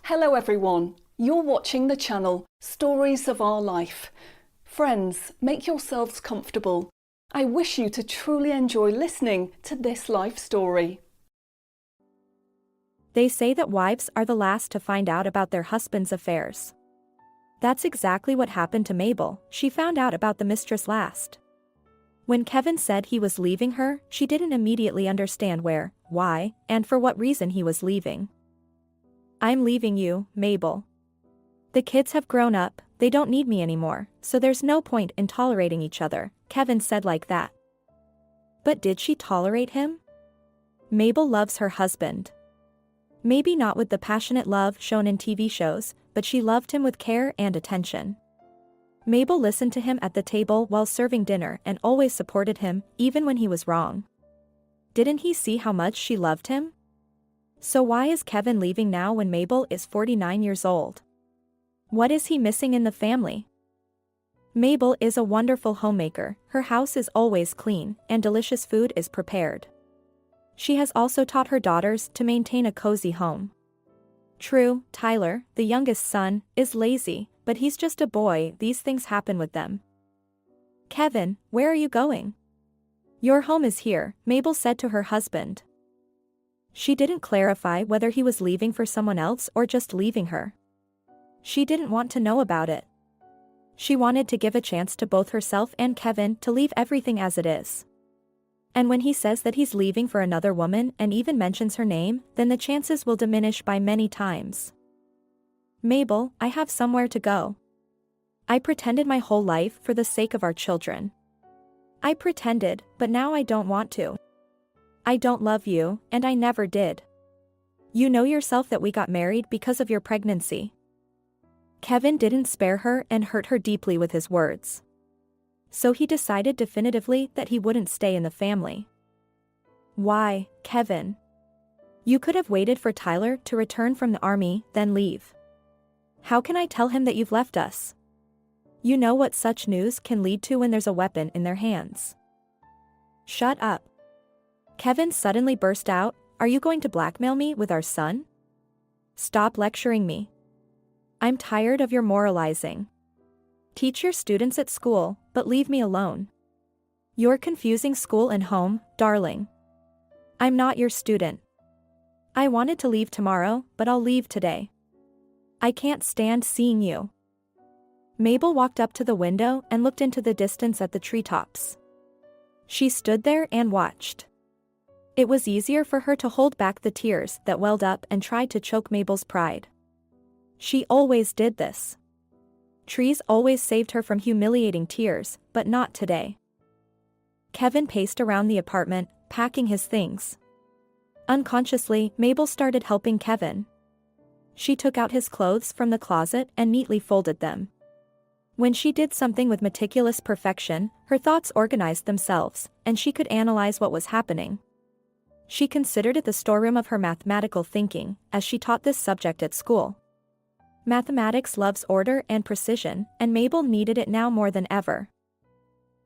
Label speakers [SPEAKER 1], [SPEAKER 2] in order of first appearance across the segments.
[SPEAKER 1] Hello everyone, you're watching the channel Stories of Our Life. Friends, make yourselves comfortable. I wish you to truly enjoy listening to this life story.
[SPEAKER 2] They say that wives are the last to find out about their husband's affairs. That's exactly what happened to Mabel. She found out about the mistress last. When Kevin said he was leaving her, she didn't immediately understand where, why, and for what reason he was leaving. "I'm leaving you, Mabel. The kids have grown up, they don't need me anymore, so there's no point in tolerating each other," Kevin said like that. But did she tolerate him? Mabel loves her husband. Maybe not with the passionate love shown in TV shows, but she loved him with care and attention. Mabel listened to him at the table while serving dinner and always supported him, even when he was wrong. Didn't he see how much she loved him? So why is Kevin leaving now when Mabel is 49 years old? What is he missing in the family? Mabel is a wonderful homemaker, her house is always clean, and delicious food is prepared. She has also taught her daughters to maintain a cozy home. True, Tyler, the youngest son, is lazy, but he's just a boy, these things happen with them. "Kevin, where are you going?" "Your home is here," Mabel said to her husband. She didn't clarify whether he was leaving for someone else or just leaving her. She didn't want to know about it. She wanted to give a chance to both herself and Kevin to leave everything as it is. And when he says that he's leaving for another woman and even mentions her name, then the chances will diminish by many times. "Mabel, I have somewhere to go. I pretended my whole life for the sake of our children. I pretended, but now I don't want to. I don't love you, and I never did. You know yourself that we got married because of your pregnancy." Kevin didn't spare her and hurt her deeply with his words. So he decided definitively that he wouldn't stay in the family. "Why, Kevin? You could have waited for Tyler to return from the army, then leave. How can I tell him that you've left us? You know what such news can lead to when there's a weapon in their hands." "Shut up." Kevin suddenly burst out, "Are you going to blackmail me with our son? Stop lecturing me. I'm tired of your moralizing. Teach your students at school, but leave me alone. You're confusing school and home, darling. I'm not your student. I wanted to leave tomorrow, but I'll leave today. I can't stand seeing you." Mabel walked up to the window and looked into the distance at the treetops. She stood there and watched. It was easier for her to hold back the tears that welled up and tried to choke Mabel's pride. She always did this. Trees always saved her from humiliating tears, but not today. Kevin paced around the apartment, packing his things. Unconsciously, Mabel started helping Kevin. She took out his clothes from the closet and neatly folded them. When she did something with meticulous perfection, her thoughts organized themselves, and she could analyze what was happening. She considered it the storeroom of her mathematical thinking, as she taught this subject at school. Mathematics loves order and precision, and Mabel needed it now more than ever.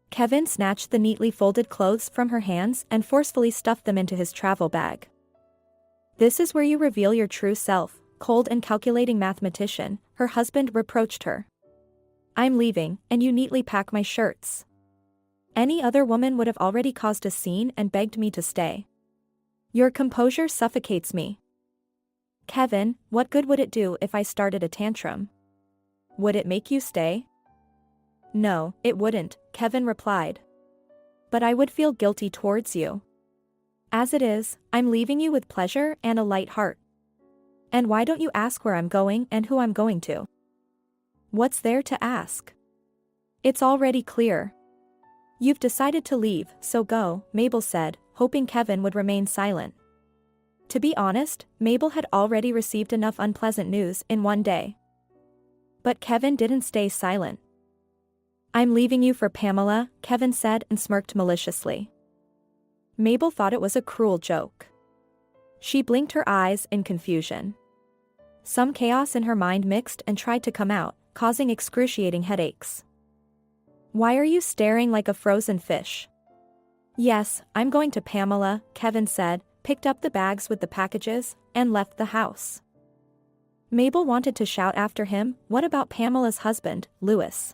[SPEAKER 2] Kevin snatched the neatly folded clothes from her hands and forcefully stuffed them into his travel bag. "This is where you reveal your true self, cold and calculating mathematician," her husband reproached her. "I'm leaving, and you neatly pack my shirts. Any other woman would have already caused a scene and begged me to stay. Your composure suffocates me." "Kevin, what good would it do if I started a tantrum? Would it make you stay?" "No, it wouldn't," Kevin replied. "But I would feel guilty towards you. As it is, I'm leaving you with pleasure and a light heart. And why don't you ask where I'm going and who I'm going to?" "What's there to ask? It's already clear. You've decided to leave, so go," Mabel said, hoping Kevin would remain silent. To be honest, Mabel had already received enough unpleasant news in one day. But Kevin didn't stay silent. "I'm leaving you for Pamela," Kevin said and smirked maliciously. Mabel thought it was a cruel joke. She blinked her eyes in confusion. Some chaos in her mind mixed and tried to come out, causing excruciating headaches. "Why are you staring like a frozen fish?" "Yes, I'm going to Pamela," Kevin said, picked up the bags with the packages, and left the house. Mabel wanted to shout after him, "What about Pamela's husband, Louis?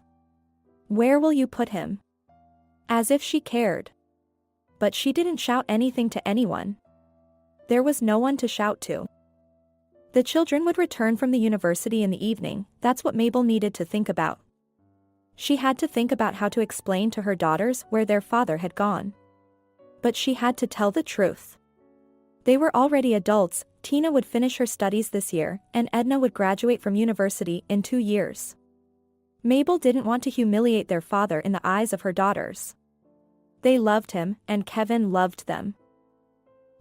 [SPEAKER 2] Where will you put him?" As if she cared. But she didn't shout anything to anyone. There was no one to shout to. The children would return from the university in the evening. That's what Mabel needed to think about. She had to think about how to explain to her daughters where their father had gone. But she had to tell the truth. They were already adults. Tina would finish her studies this year, and Edna would graduate from university in 2 years. Mabel didn't want to humiliate their father in the eyes of her daughters. They loved him, and Kevin loved them.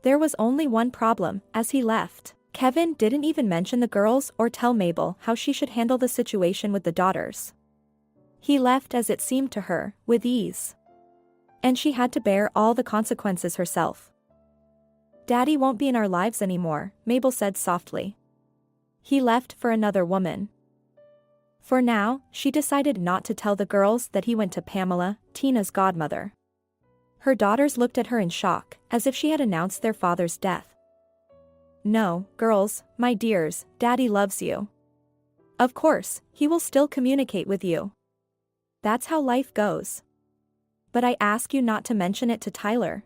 [SPEAKER 2] There was only one problem. As he left, Kevin didn't even mention the girls or tell Mabel how she should handle the situation with the daughters. He left, as it seemed to her, with ease. And she had to bear all the consequences herself. "Daddy won't be in our lives anymore," Mabel said softly. "He left for another woman." For now, she decided not to tell the girls that he went to Pamela, Tina's godmother. Her daughters looked at her in shock, as if she had announced their father's death. "No, girls, my dears, Daddy loves you. Of course, he will still communicate with you. That's how life goes. But I ask you not to mention it to Tyler.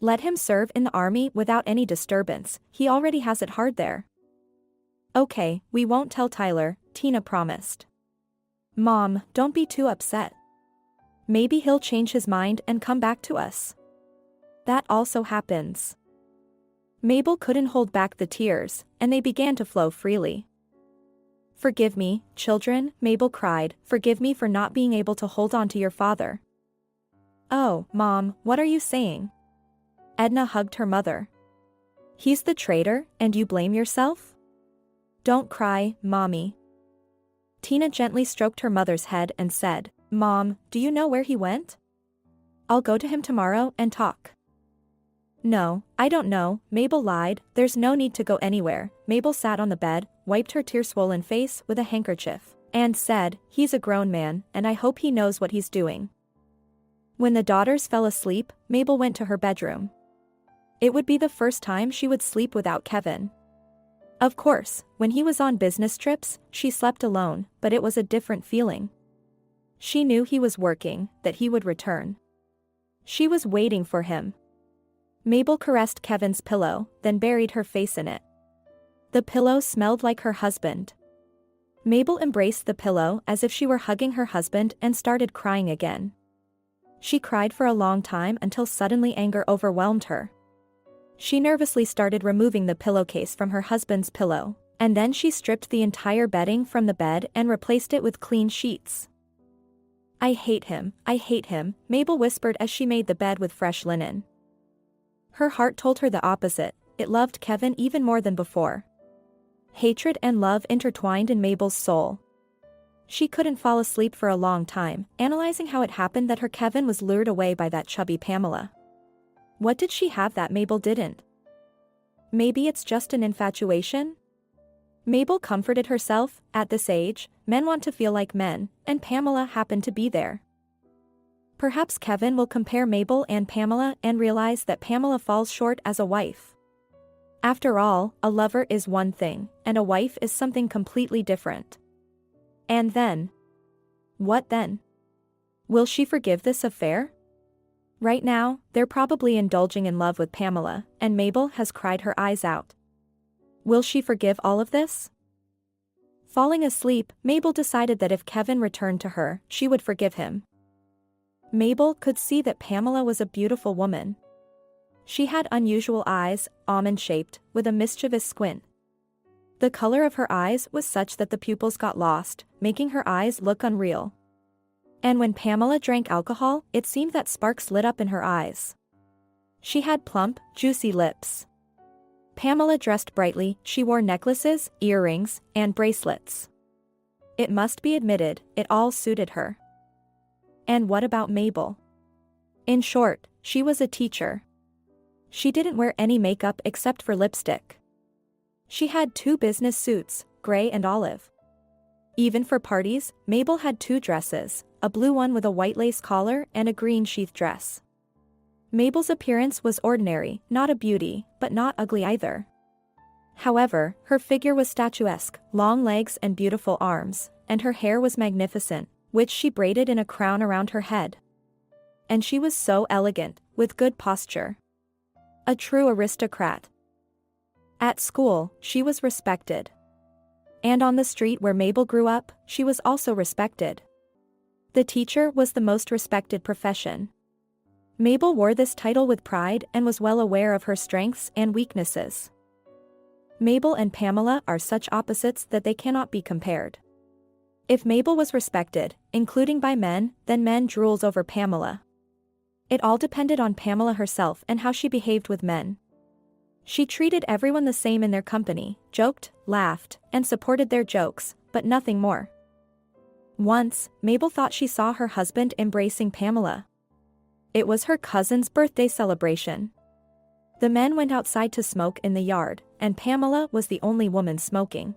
[SPEAKER 2] Let him serve in the army without any disturbance. He already has it hard there." "Okay, we won't tell Tyler," Tina promised. "Mom, don't be too upset. Maybe he'll change his mind and come back to us. That also happens." Mabel couldn't hold back the tears, and they began to flow freely. "Forgive me, children," Mabel cried. "Forgive me for not being able to hold on to your father." "Oh, Mom, what are you saying?" Edna hugged her mother. "He's the traitor, and you blame yourself? Don't cry, Mommy." Tina gently stroked her mother's head and said, "Mom, do you know where he went? I'll go to him tomorrow and talk." "No, I don't know," Mabel lied. "There's no need to go anywhere." Mabel sat on the bed, wiped her tear-swollen face with a handkerchief, and said, "He's a grown man, and I hope he knows what he's doing." When the daughters fell asleep, Mabel went to her bedroom. It would be the first time she would sleep without Kevin. Of course, when he was on business trips, she slept alone, but it was a different feeling. She knew he was working, that he would return. She was waiting for him. Mabel caressed Kevin's pillow, then buried her face in it. The pillow smelled like her husband. Mabel embraced the pillow as if she were hugging her husband and started crying again. She cried for a long time until suddenly anger overwhelmed her. She nervously started removing the pillowcase from her husband's pillow, and then she stripped the entire bedding from the bed and replaced it with clean sheets. I hate him," Mabel whispered as she made the bed with fresh linen. Her heart told her the opposite. It loved Kevin even more than before. Hatred and love intertwined in Mabel's soul. She couldn't fall asleep for a long time, analyzing how it happened that her Kevin was lured away by that chubby Pamela. What did she have that Mabel didn't? Maybe it's just an infatuation? Mabel comforted herself. At this age, men want to feel like men, and Pamela happened to be there. Perhaps Kevin will compare Mabel and Pamela and realize that Pamela falls short as a wife. After all, a lover is one thing, and a wife is something completely different. And then? What then? Will she forgive this affair? Right now, they're probably indulging in love with Pamela, and Mabel has cried her eyes out. Will she forgive all of this? Falling asleep, Mabel decided that if Kevin returned to her, she would forgive him. Mabel could see that Pamela was a beautiful woman. She had unusual eyes, almond-shaped, with a mischievous squint. The color of her eyes was such that the pupils got lost, making her eyes look unreal. And when Pamela drank alcohol, it seemed that sparks lit up in her eyes. She had plump, juicy lips. Pamela dressed brightly. She wore necklaces, earrings, and bracelets. It must be admitted, it all suited her. And what about Mabel? In short, she was a teacher. She didn't wear any makeup except for lipstick. She had 2 business suits, gray and olive. Even for parties, Mabel had 2 dresses, a blue one with a white lace collar and a green sheath dress. Mabel's appearance was ordinary, not a beauty, but not ugly either. However, her figure was statuesque, long legs and beautiful arms, and her hair was magnificent, which she braided in a crown around her head. And she was so elegant, with good posture. A true aristocrat. At school, she was respected. And on the street where Mabel grew up, she was also respected. The teacher was the most respected profession. Mabel wore this title with pride and was well aware of her strengths and weaknesses. Mabel and Pamela are such opposites that they cannot be compared. If Mabel was respected, including by men, then men drools over Pamela. It all depended on Pamela herself and how she behaved with men. She treated everyone the same in their company, joked, laughed, and supported their jokes, but nothing more. Once, Mabel thought she saw her husband embracing Pamela. It was her cousin's birthday celebration. The men went outside to smoke in the yard, and Pamela was the only woman smoking.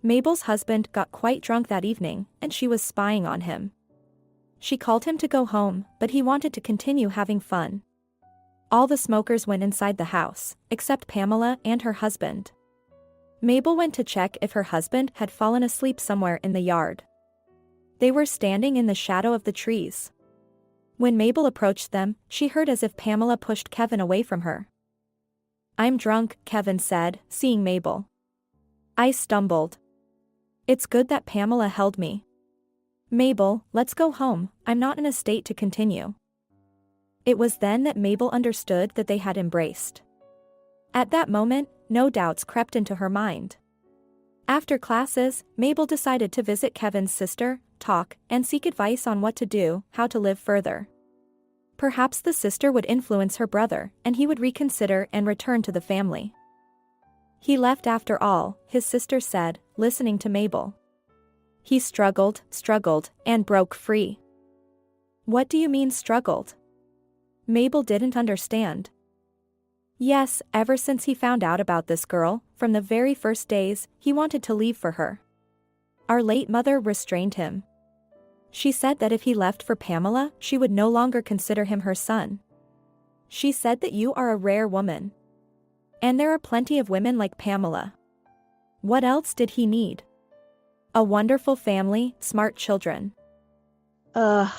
[SPEAKER 2] Mabel's husband got quite drunk that evening, and she was spying on him. She called him to go home, but he wanted to continue having fun. All the smokers went inside the house, except Pamela and her husband. Mabel went to check if her husband had fallen asleep somewhere in the yard. They were standing in the shadow of the trees. When Mabel approached them, she heard as if Pamela pushed Kevin away from her. "I'm drunk," Kevin said, seeing Mabel. "I stumbled. It's good that Pamela held me." "Mabel, let's go home, I'm not in a state to continue." It was then that Mabel understood that they had embraced. At that moment, no doubts crept into her mind. After classes, Mabel decided to visit Kevin's sister, talk, and seek advice on what to do, how to live further. Perhaps the sister would influence her brother, and he would reconsider and return to the family. "He left after all," his sister said, listening to Mabel. "He struggled, and broke free." "What do you mean struggled?" Mabel didn't understand. "Yes, ever since he found out about this girl, from the very first days, he wanted to leave for her. Our late mother restrained him. She said that if he left for Pamela, she would no longer consider him her son. She said that you are a rare woman. And there are plenty of women like Pamela. What else did he need? A wonderful family, smart children." "Ugh.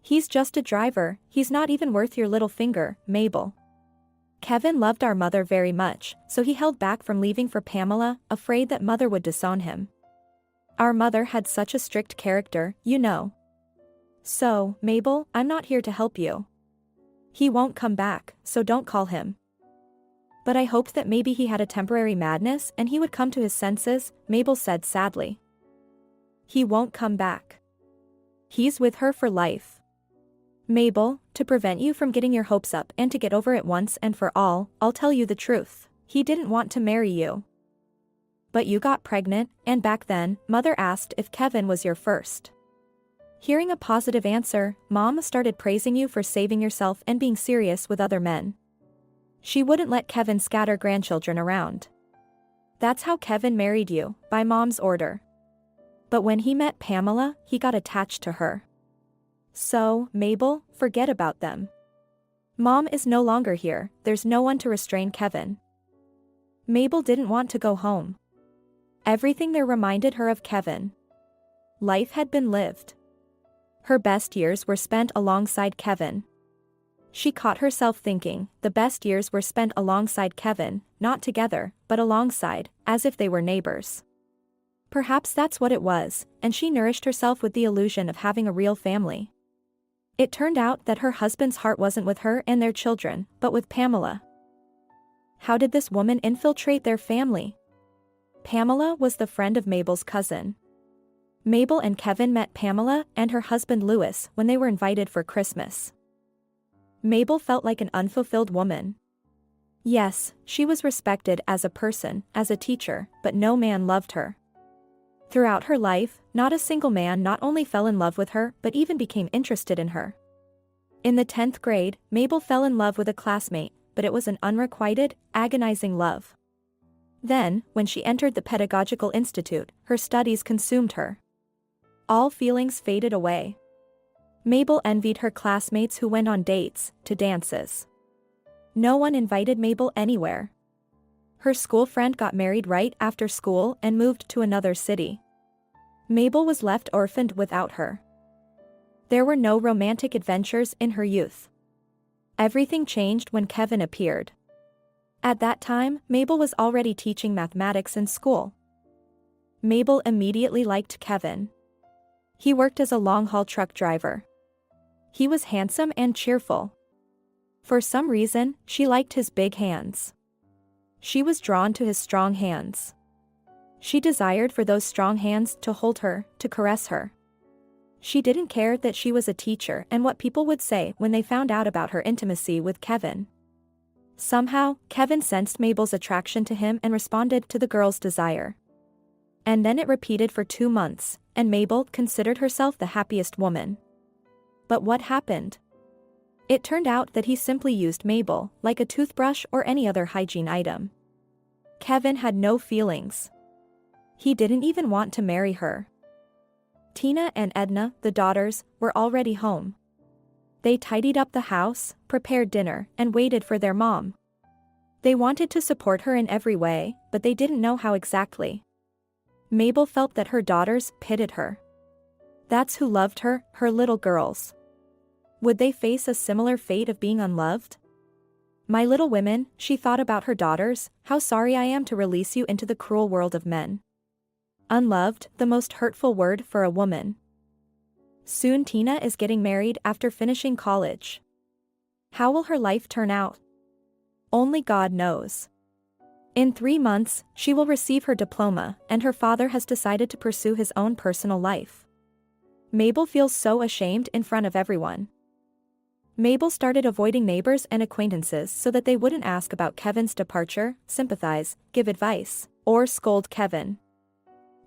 [SPEAKER 2] He's just a driver, he's not even worth your little finger, Mabel." Kevin loved our mother very much, so he held back from leaving for Pamela, afraid that mother would disown him. Our mother had such a strict character, you know. "So, Mabel, I'm not here to help you. He won't come back, so don't call him." "But I hoped that maybe he had a temporary madness and he would come to his senses," Mabel said sadly. "He won't come back. He's with her for life. Mabel, to prevent you from getting your hopes up and to get over it once and for all, I'll tell you the truth. He didn't want to marry you. But you got pregnant, and back then, Mother asked if Kevin was your first." Hearing a positive answer, Mom started praising you for saving yourself and being serious with other men. She wouldn't let Kevin scatter grandchildren around. That's how Kevin married you, by Mom's order. But when he met Pamela, he got attached to her. So, Mabel, forget about them. Mom is no longer here, there's no one to restrain Kevin." Mabel didn't want to go home. Everything there reminded her of Kevin. Life had been lived. Her best years were spent alongside Kevin. She caught herself thinking, the best years were spent alongside Kevin, not together, but alongside, as if they were neighbors. Perhaps that's what it was, and she nourished herself with the illusion of having a real family. It turned out that her husband's heart wasn't with her and their children, but with Pamela. How did this woman infiltrate their family? Pamela was the friend of Mabel's cousin. Mabel and Kevin met Pamela and her husband Louis when they were invited for Christmas. Mabel felt like an unfulfilled woman. Yes, she was respected as a person, as a teacher, but no man loved her. Throughout her life, not a single man not only fell in love with her but even became interested in her. In the 10th grade, Mabel fell in love with a classmate, but it was an unrequited, agonizing love. Then, when she entered the pedagogical institute, her studies consumed her. All feelings faded away. Mabel envied her classmates who went on dates, to dances. No one invited Mabel anywhere. Her school friend got married right after school and moved to another city. Mabel was left orphaned without her. There were no romantic adventures in her youth. Everything changed when Kevin appeared. At that time, Mabel was already teaching mathematics in school. Mabel immediately liked Kevin. He worked as a long-haul truck driver. He was handsome and cheerful. For some reason, she liked his big hands. She was drawn to his strong hands. She desired for those strong hands to hold her, to caress her. She didn't care that she was a teacher and what people would say when they found out about her intimacy with Kevin. Somehow, Kevin sensed Mabel's attraction to him and responded to the girl's desire. And then it repeated for 2 months, and Mabel considered herself the happiest woman. But what happened? It turned out that he simply used Mabel like a toothbrush or any other hygiene item. Kevin had no feelings. He didn't even want to marry her. Tina and Edna, the daughters, were already home. They tidied up the house, prepared dinner, and waited for their mom. They wanted to support her in every way, but they didn't know how exactly. Mabel felt that her daughters pitied her. That's who loved her, her little girls. Would they face a similar fate of being unloved? My little women, she thought about her daughters, how sorry I am to release you into the cruel world of men. Unloved, the most hurtful word for a woman. Soon Tina is getting married after finishing college. How will her life turn out? Only God knows. In 3 months, she will receive her diploma, and her father has decided to pursue his own personal life. Mabel feels so ashamed in front of everyone. Mabel started avoiding neighbors and acquaintances so that they wouldn't ask about Kevin's departure, sympathize, give advice, or scold Kevin.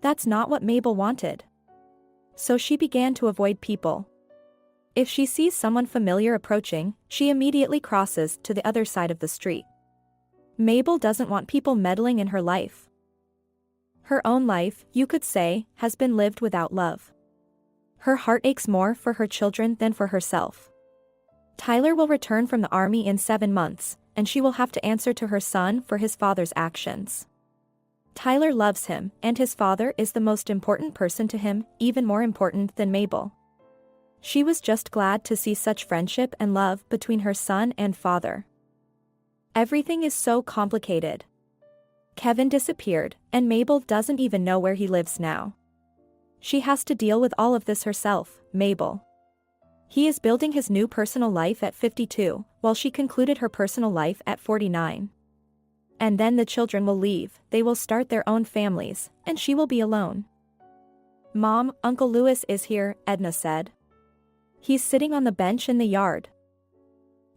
[SPEAKER 2] That's not what Mabel wanted. So she began to avoid people. If she sees someone familiar approaching, she immediately crosses to the other side of the street. Mabel doesn't want people meddling in her life. Her own life, you could say, has been lived without love. Her heart aches more for her children than for herself. Tyler will return from the army in 7 months, and she will have to answer to her son for his father's actions. Tyler loves him, and his father is the most important person to him, even more important than Mabel. She was just glad to see such friendship and love between her son and father. Everything is so complicated. Kevin disappeared, and Mabel doesn't even know where he lives now. She has to deal with all of this herself, Mabel. He is building his new personal life at 52, while she concluded her personal life at 49. And then the children will leave, they will start their own families, and she will be alone. Mom, Uncle Louis is here, Edna said. He's sitting on the bench in the yard.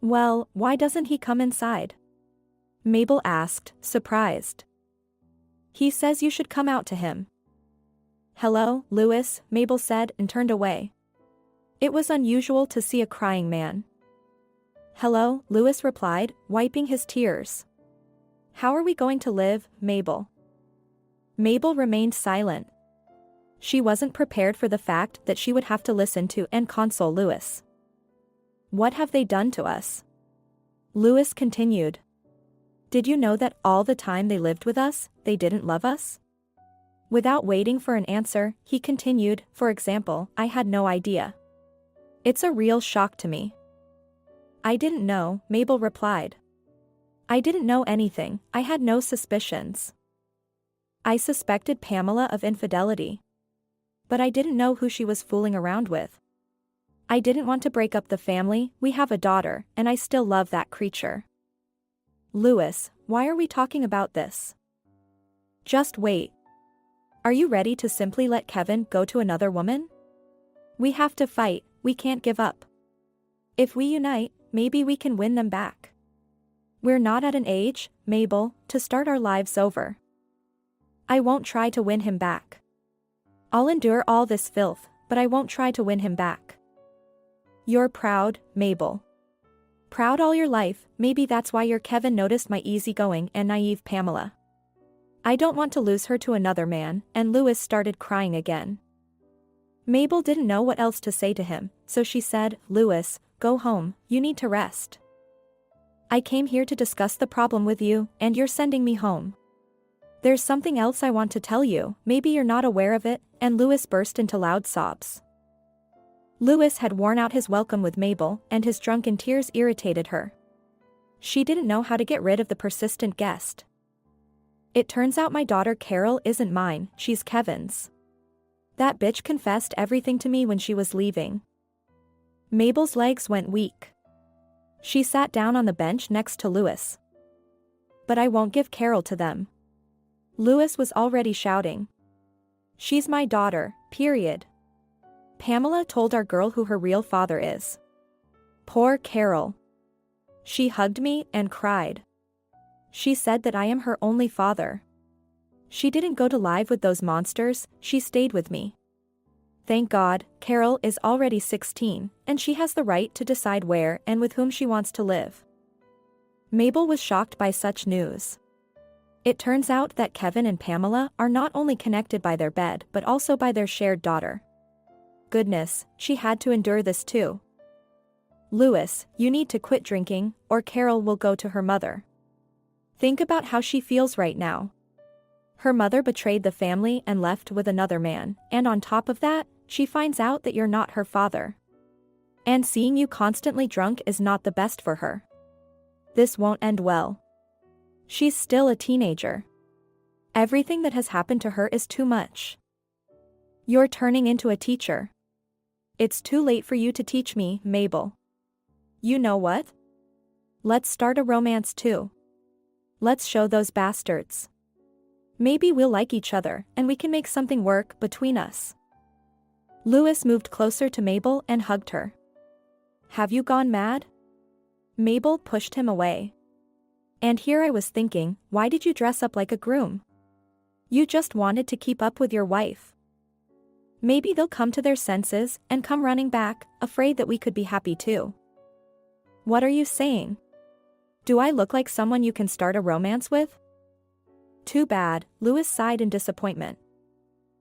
[SPEAKER 2] Well, why doesn't he come inside? Mabel asked, surprised. He says you should come out to him. Hello, Louis, Mabel said and turned away. It was unusual to see a crying man. Hello, Louis replied, wiping his tears. How are we going to live, Mabel? Mabel remained silent. She wasn't prepared for the fact that she would have to listen to and console Louis. What have they done to us? Louis continued. Did you know that all the time they lived with us, they didn't love us? Without waiting for an answer, he continued, for example, I had no idea. It's a real shock to me. I didn't know, Mabel replied. I didn't know anything, I had no suspicions. I suspected Pamela of infidelity. But I didn't know who she was fooling around with. I didn't want to break up the family, we have a daughter, and I still love that creature. Louis, why are we talking about this? Just wait. Are you ready to simply let Kevin go to another woman? We have to fight, we can't give up. If we unite, maybe we can win them back. We're not at an age, Mabel, to start our lives over. I won't try to win him back. I'll endure all this filth, but I won't try to win him back. You're proud, Mabel. Proud all your life, maybe that's why your Kevin noticed my easygoing and naive Pamela. I don't want to lose her to another man, and Louis started crying again. Mabel didn't know what else to say to him, so she said, Louis, go home, you need to rest. I came here to discuss the problem with you, and you're sending me home. There's something else I want to tell you, maybe you're not aware of it, and Louis burst into loud sobs. Louis had worn out his welcome with Mabel, and his drunken tears irritated her. She didn't know how to get rid of the persistent guest. It turns out my daughter Carol isn't mine, she's Kevin's. That bitch confessed everything to me when she was leaving. Mabel's legs went weak. She sat down on the bench next to Louis. But I won't give Carol to them. Louis was already shouting. She's my daughter, period. Pamela told our girl who her real father is. Poor Carol. She hugged me and cried. She said that I am her only father. She didn't go to live with those monsters, she stayed with me. Thank God, Carol is already 16, and she has the right to decide where and with whom she wants to live. Mabel was shocked by such news. It turns out that Kevin and Pamela are not only connected by their bed but also by their shared daughter. Goodness, she had to endure this too. Louis, you need to quit drinking, or Carol will go to her mother. Think about how she feels right now. Her mother betrayed the family and left with another man, and on top of that, she finds out that you're not her father. And seeing you constantly drunk is not the best for her. This won't end well. She's still a teenager. Everything that has happened to her is too much. You're turning into a teacher. It's too late for you to teach me, Mabel. You know what? Let's start a romance too. Let's show those bastards. Maybe we'll like each other, and we can make something work between us. Louis moved closer to Mabel and hugged her. Have you gone mad? Mabel pushed him away. And here I was thinking, why did you dress up like a groom? You just wanted to keep up with your wife. Maybe they'll come to their senses and come running back, afraid that we could be happy too. What are you saying? Do I look like someone you can start a romance with? Too bad, Louis sighed in disappointment.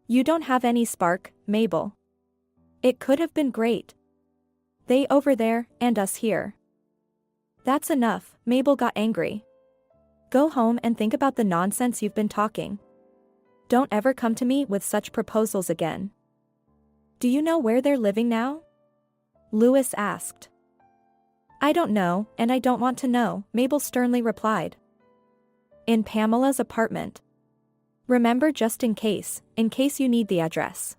[SPEAKER 2] You don't have any spark, Mabel. It could have been great. They over there, and us here. That's enough, Mabel got angry. Go home and think about the nonsense you've been talking. Don't ever come to me with such proposals again. Do you know where they're living now? Louis asked. I don't know, and I don't want to know, Mabel sternly replied. In Pamela's apartment. Remember, just in case you need the address.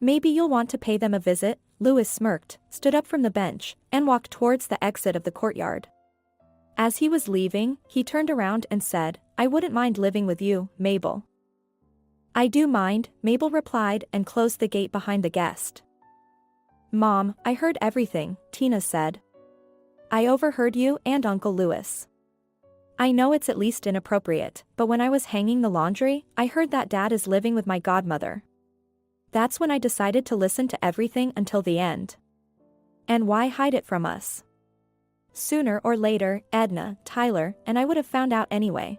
[SPEAKER 2] Maybe you'll want to pay them a visit. Louis smirked, stood up from the bench, and walked towards the exit of the courtyard. As he was leaving, he turned around and said, I wouldn't mind living with you, Mabel. I do mind, Mabel replied and closed the gate behind the guest. Mom, I heard everything, Tina said. I overheard you and Uncle Louis. I know it's at least inappropriate, but when I was hanging the laundry, I heard that Dad is living with my godmother. That's when I decided to listen to everything until the end. And why hide it from us? Sooner or later, Edna, Tyler, and I would have found out anyway.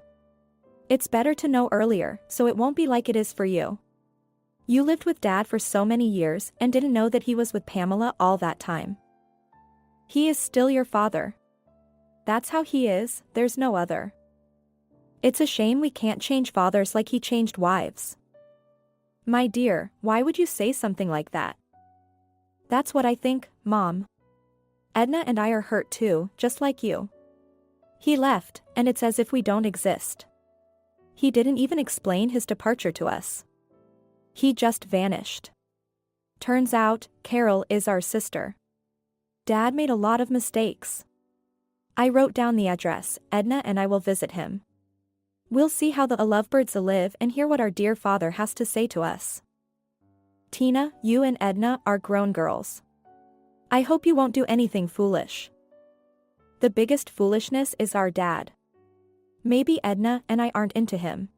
[SPEAKER 2] It's better to know earlier, so it won't be like it is for you. You lived with Dad for so many years and didn't know that he was with Pamela all that time. He is still your father. That's how he is, there's no other. It's a shame we can't change fathers like he changed wives. My dear, why would you say something like that? That's what I think, Mom. Edna and I are hurt too, just like you. He left, and it's as if we don't exist. He didn't even explain his departure to us. He just vanished. Turns out, Carol is our sister. Dad made a lot of mistakes. I wrote down the address, Edna and I will visit him. We'll see how the lovebirds live and hear what our dear father has to say to us. Tina, you and Edna are grown girls. I hope you won't do anything foolish. The biggest foolishness is our dad. Maybe Edna and I aren't into him.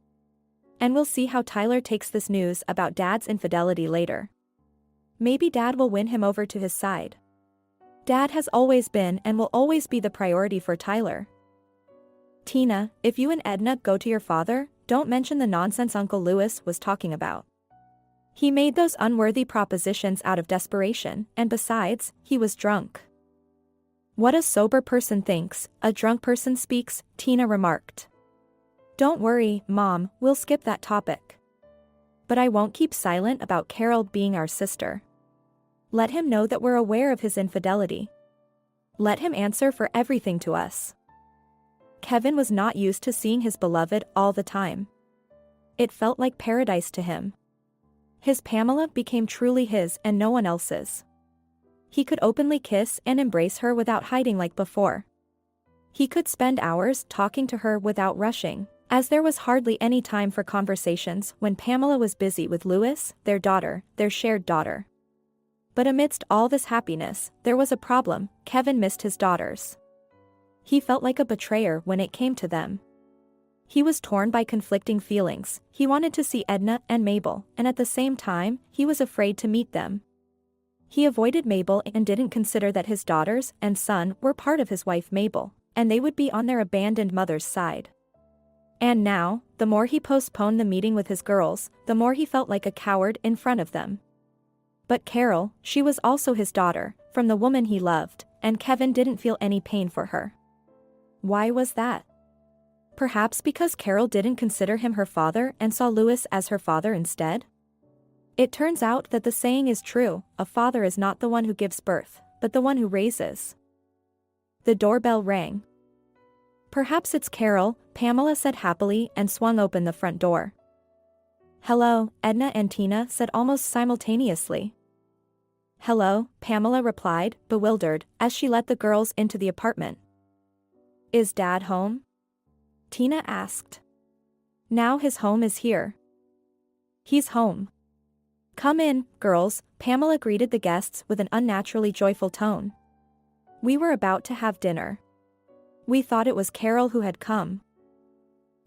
[SPEAKER 2] And we'll see how Tyler takes this news about Dad's infidelity later. Maybe Dad will win him over to his side. Dad has always been and will always be the priority for Tyler. Tina, if you and Edna go to your father, don't mention the nonsense Uncle Louis was talking about. He made those unworthy propositions out of desperation, and besides, he was drunk. What a sober person thinks, a drunk person speaks, Tina remarked. Don't worry, Mom, we'll skip that topic. But I won't keep silent about Carol being our sister. Let him know that we're aware of his infidelity. Let him answer for everything to us. Kevin was not used to seeing his beloved all the time. It felt like paradise to him. His Pamela became truly his and no one else's. He could openly kiss and embrace her without hiding like before. He could spend hours talking to her without rushing, as there was hardly any time for conversations when Pamela was busy with Louis, their daughter, their shared daughter. But amidst all this happiness, there was a problem. Kevin missed his daughters. He felt like a betrayer when it came to them. He was torn by conflicting feelings. He wanted to see Edna and Mabel, and at the same time, he was afraid to meet them. He avoided Mabel and didn't consider that his daughters and son were part of his wife Mabel, and they would be on their abandoned mother's side. And now, the more he postponed the meeting with his girls, the more he felt like a coward in front of them. But Carol, she was also his daughter, from the woman he loved, and Kevin didn't feel any pain for her. Why was that? Perhaps because Carol didn't consider him her father and saw Louis as her father instead? It turns out that the saying is true, a father is not the one who gives birth, but the one who raises. The doorbell rang. Perhaps it's Carol, Pamela said happily and swung open the front door. Hello, Edna and Tina said almost simultaneously. Hello, Pamela replied, bewildered, as she let the girls into the apartment. Is Dad home? Tina asked. Now his home is here. He's home. Come in, girls, Pamela greeted the guests with an unnaturally joyful tone. We were about to have dinner. We thought it was Carol who had come.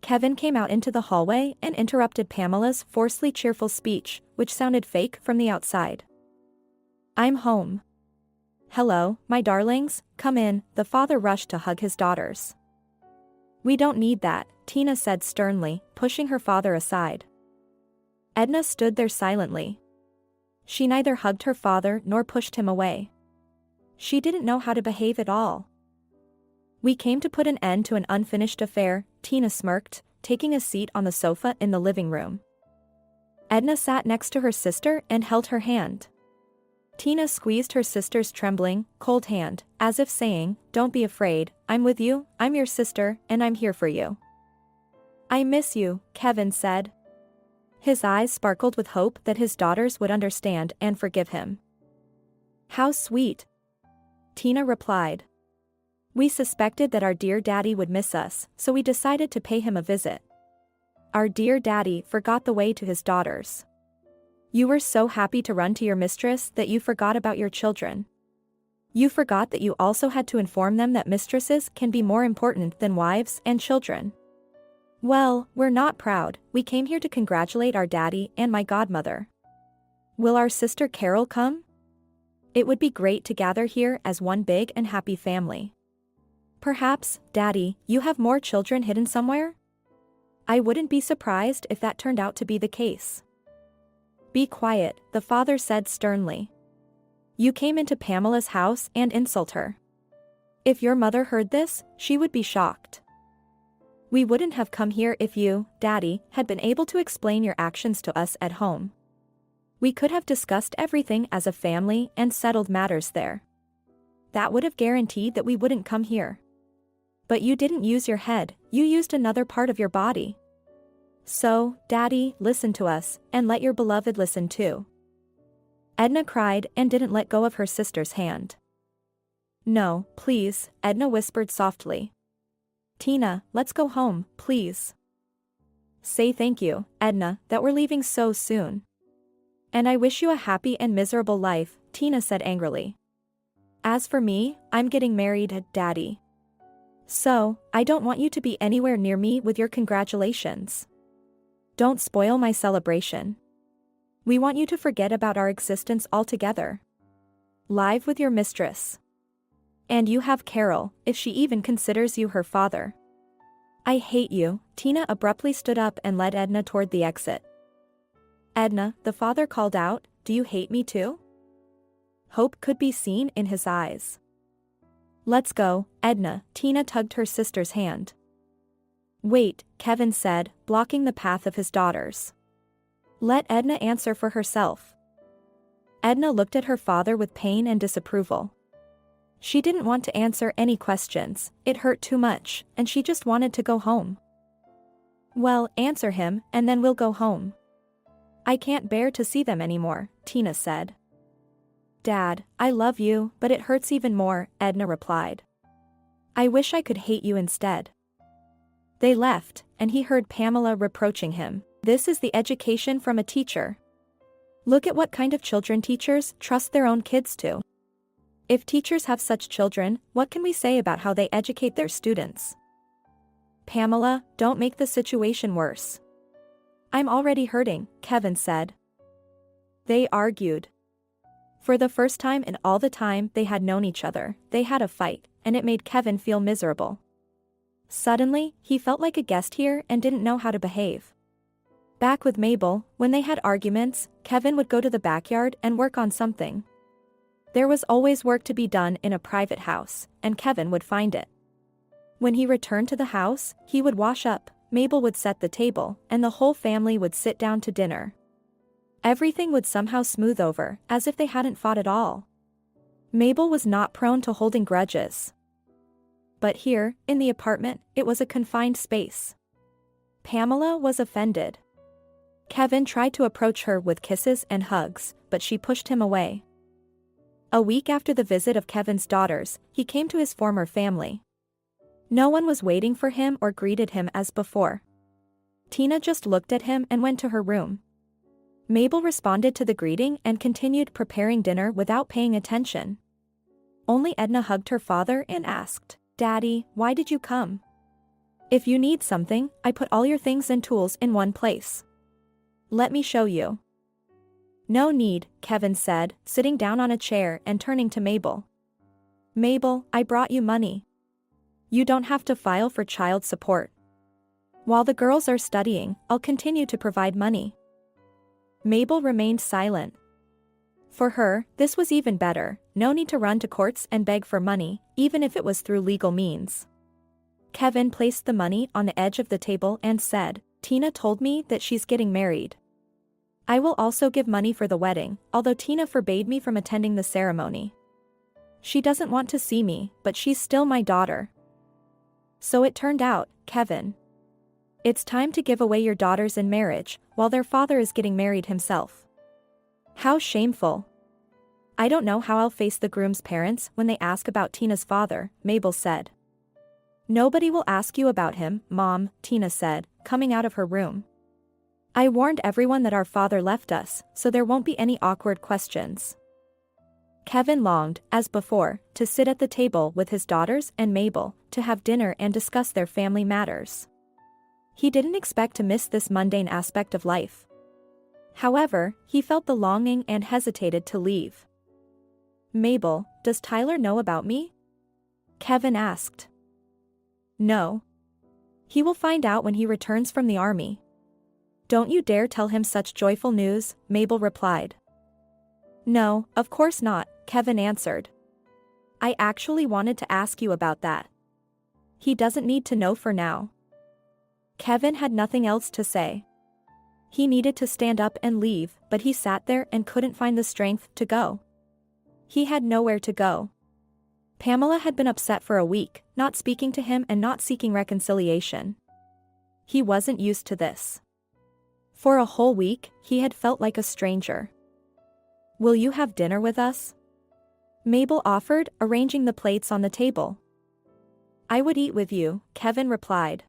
[SPEAKER 2] Kevin came out into the hallway and interrupted Pamela's forcefully cheerful speech, which sounded fake from the outside. I'm home. Hello, my darlings, come in, the father rushed to hug his daughters. We don't need that, Tina said sternly, pushing her father aside. Edna stood there silently. She neither hugged her father nor pushed him away. She didn't know how to behave at all. We came to put an end to an unfinished affair, Tina smirked, taking a seat on the sofa in the living room. Edna sat next to her sister and held her hand. Tina squeezed her sister's trembling, cold hand, as if saying, Don't be afraid, I'm with you, I'm your sister, and I'm here for you. I miss you, Kevin said. His eyes sparkled with hope that his daughters would understand and forgive him. How sweet, Tina replied. We suspected that our dear daddy would miss us, so we decided to pay him a visit. Our dear daddy forgot the way to his daughters. You were so happy to run to your mistress that you forgot about your children. You forgot that you also had to inform them that mistresses can be more important than wives and children. Well, we're not proud, we came here to congratulate our daddy and my godmother. Will our sister Carol come? It would be great to gather here as one big and happy family. Perhaps, Daddy, you have more children hidden somewhere? I wouldn't be surprised if that turned out to be the case. Be quiet, the father said sternly. You came into Pamela's house and insult her. If your mother heard this, she would be shocked. We wouldn't have come here if you, Daddy, had been able to explain your actions to us at home. We could have discussed everything as a family and settled matters there. That would have guaranteed that we wouldn't come here. But you didn't use your head, you used another part of your body. So, Daddy, listen to us, and let your beloved listen too. Edna cried and didn't let go of her sister's hand. No, please, Edna whispered softly. Tina, let's go home, please. Say thank you, Edna, that we're leaving so soon. And I wish you a happy and miserable life, Tina said angrily. As for me, I'm getting married, Daddy. So, I don't want you to be anywhere near me with your congratulations. Don't spoil my celebration. We want you to forget about our existence altogether. Live with your mistress. And you have Carol, if she even considers you her father. I hate you, Tina abruptly stood up and led Edna toward the exit. Edna, the father called out, do you hate me too? Hope could be seen in his eyes. Let's go, Edna, Tina tugged her sister's hand. Wait, Kevin said, blocking the path of his daughters. Let Edna answer for herself. Edna looked at her father with pain and disapproval. She didn't want to answer any questions, it hurt too much, and she just wanted to go home. Well, answer him, and then we'll go home. I can't bear to see them anymore, Tina said. Dad, I love you, but it hurts even more, Edna replied. I wish I could hate you instead. They left, and he heard Pamela reproaching him. This is the education from a teacher. Look at what kind of children teachers trust their own kids to. If teachers have such children, what can we say about how they educate their students? Pamela, don't make the situation worse. I'm already hurting, Kevin said. They argued. For the first time in all the time they had known each other, they had a fight, and it made Kevin feel miserable. Suddenly, he felt like a guest here and didn't know how to behave. Back with Mabel, when they had arguments, Kevin would go to the backyard and work on something. There was always work to be done in a private house, and Kevin would find it. When he returned to the house, he would wash up, Mabel would set the table, and the whole family would sit down to dinner. Everything would somehow smooth over, as if they hadn't fought at all. Mabel was not prone to holding grudges. But here, in the apartment, it was a confined space. Pamela was offended. Kevin tried to approach her with kisses and hugs, but she pushed him away. A week after the visit of Kevin's daughters, he came to his former family. No one was waiting for him or greeted him as before. Tina just looked at him and went to her room. Mabel responded to the greeting and continued preparing dinner without paying attention. Only Edna hugged her father and asked, Daddy, why did you come? If you need something, I put all your things and tools in one place. Let me show you. No need, Kevin said, sitting down on a chair and turning to Mabel. Mabel, I brought you money. You don't have to file for child support. While the girls are studying, I'll continue to provide money. Mabel remained silent. For her, this was even better, no need to run to courts and beg for money, even if it was through legal means. Kevin placed the money on the edge of the table and said, Tina told me that she's getting married. I will also give money for the wedding, although Tina forbade me from attending the ceremony. She doesn't want to see me, but she's still my daughter. So it turned out, Kevin. It's time to give away your daughters in marriage, while their father is getting married himself. How shameful. I don't know how I'll face the groom's parents when they ask about Tina's father, Mabel said. Nobody will ask you about him, Mom, Tina said, coming out of her room. I warned everyone that our father left us, so there won't be any awkward questions. Kevin longed, as before, to sit at the table with his daughters and Mabel, to have dinner and discuss their family matters. He didn't expect to miss this mundane aspect of life. However, he felt the longing and hesitated to leave. Mabel, does Tyler know about me? Kevin asked. No. He will find out when he returns from the army. Don't you dare tell him such joyful news, Mabel replied. No, of course not, Kevin answered. I actually wanted to ask you about that. He doesn't need to know for now. Kevin had nothing else to say. He needed to stand up and leave, but he sat there and couldn't find the strength to go. He had nowhere to go. Pamela had been upset for a week, not speaking to him and not seeking reconciliation. He wasn't used to this. For a whole week, he had felt like a stranger. Will you have dinner with us? Mabel offered, arranging the plates on the table. I would eat with you, Kevin replied.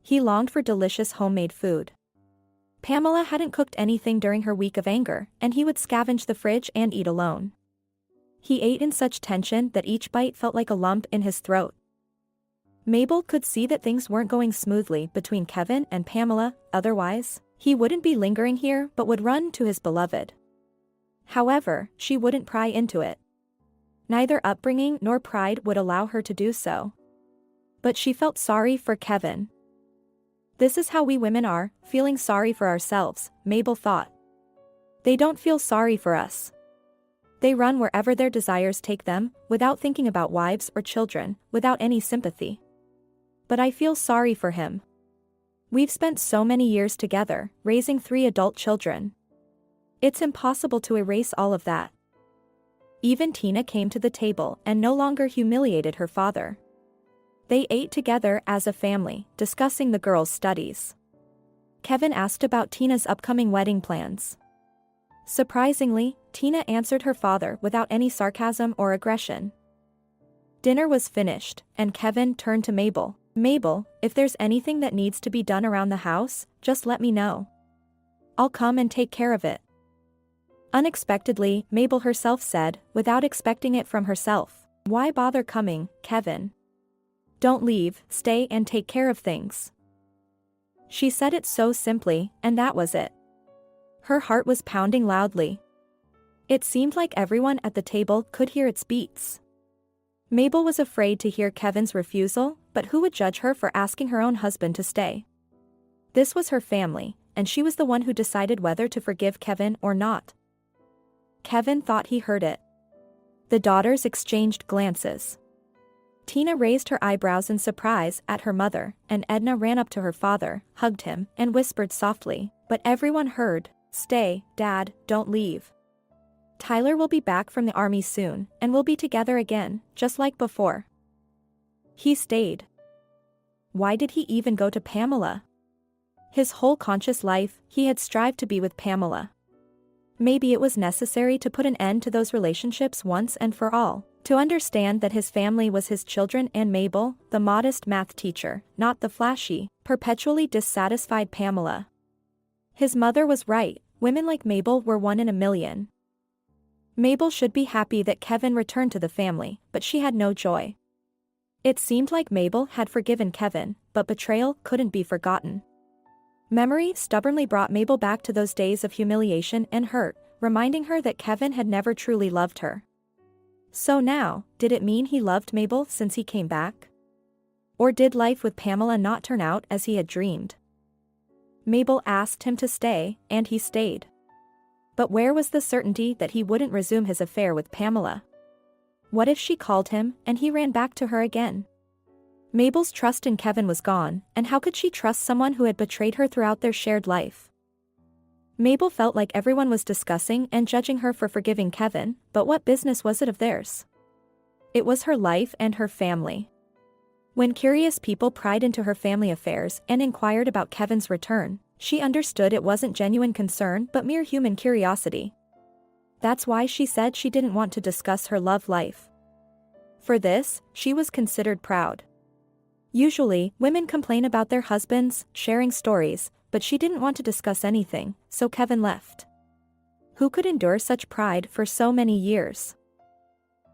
[SPEAKER 2] He longed for delicious homemade food. Pamela hadn't cooked anything during her week of anger, and he would scavenge the fridge and eat alone. He ate in such tension that each bite felt like a lump in his throat. Mabel could see that things weren't going smoothly between Kevin and Pamela, otherwise, he wouldn't be lingering here but would run to his beloved. However, she wouldn't pry into it. Neither upbringing nor pride would allow her to do so. But she felt sorry for Kevin. This is how we women are, feeling sorry for ourselves, Mabel thought. They don't feel sorry for us. They run wherever their desires take them, without thinking about wives or children, without any sympathy. but I feel sorry for him. We've spent so many years together, raising 3 adult children. It's impossible to erase all of that. Even Tina came to the table and no longer humiliated her father. They ate together as a family, discussing the girls' studies. Kevin asked about Tina's upcoming wedding plans. Surprisingly, Tina answered her father without any sarcasm or aggression. Dinner was finished, and Kevin turned to Mabel. Mabel, if there's anything that needs to be done around the house, just let me know. I'll come and take care of it. Unexpectedly, Mabel herself said, without expecting it from herself. Why bother coming, Kevin? Don't leave, stay and take care of things. She said it so simply, and that was it. Her heart was pounding loudly. It seemed like everyone at the table could hear its beats. Mabel was afraid to hear Kevin's refusal, but who would judge her for asking her own husband to stay? This was her family, and she was the one who decided whether to forgive Kevin or not. Kevin thought he heard it. The daughters exchanged glances. Tina raised her eyebrows in surprise at her mother, and Edna ran up to her father, hugged him, and whispered softly, but everyone heard, "Stay, Dad, don't leave. Tyler will be back from the army soon, and we'll be together again, just like before." He stayed. Why did he even go to Pamela? His whole conscious life, he had strived to be with Pamela. Maybe it was necessary to put an end to those relationships once and for all, to understand that his family was his children and Mabel, the modest math teacher, not the flashy, perpetually dissatisfied Pamela. His mother was right, women like Mabel were 1 in a million. Mabel should be happy that Kevin returned to the family, but she had no joy. It seemed like Mabel had forgiven Kevin, but betrayal couldn't be forgotten. Memory stubbornly brought Mabel back to those days of humiliation and hurt, reminding her that Kevin had never truly loved her. So now, did it mean he loved Mabel since he came back? Or did life with Pamela not turn out as he had dreamed? Mabel asked him to stay, and he stayed. But where was the certainty that he wouldn't resume his affair with Pamela? What if she called him, and he ran back to her again? Mabel's trust in Kevin was gone, and how could she trust someone who had betrayed her throughout their shared life? Mabel felt like everyone was discussing and judging her for forgiving Kevin, but what business was it of theirs? It was her life and her family. When curious people pried into her family affairs and inquired about Kevin's return, she understood it wasn't genuine concern but mere human curiosity. That's why she said she didn't want to discuss her love life. For this, she was considered proud. Usually, women complain about their husbands, sharing stories, but she didn't want to discuss anything, so Kevin left. Who could endure such pride for so many years?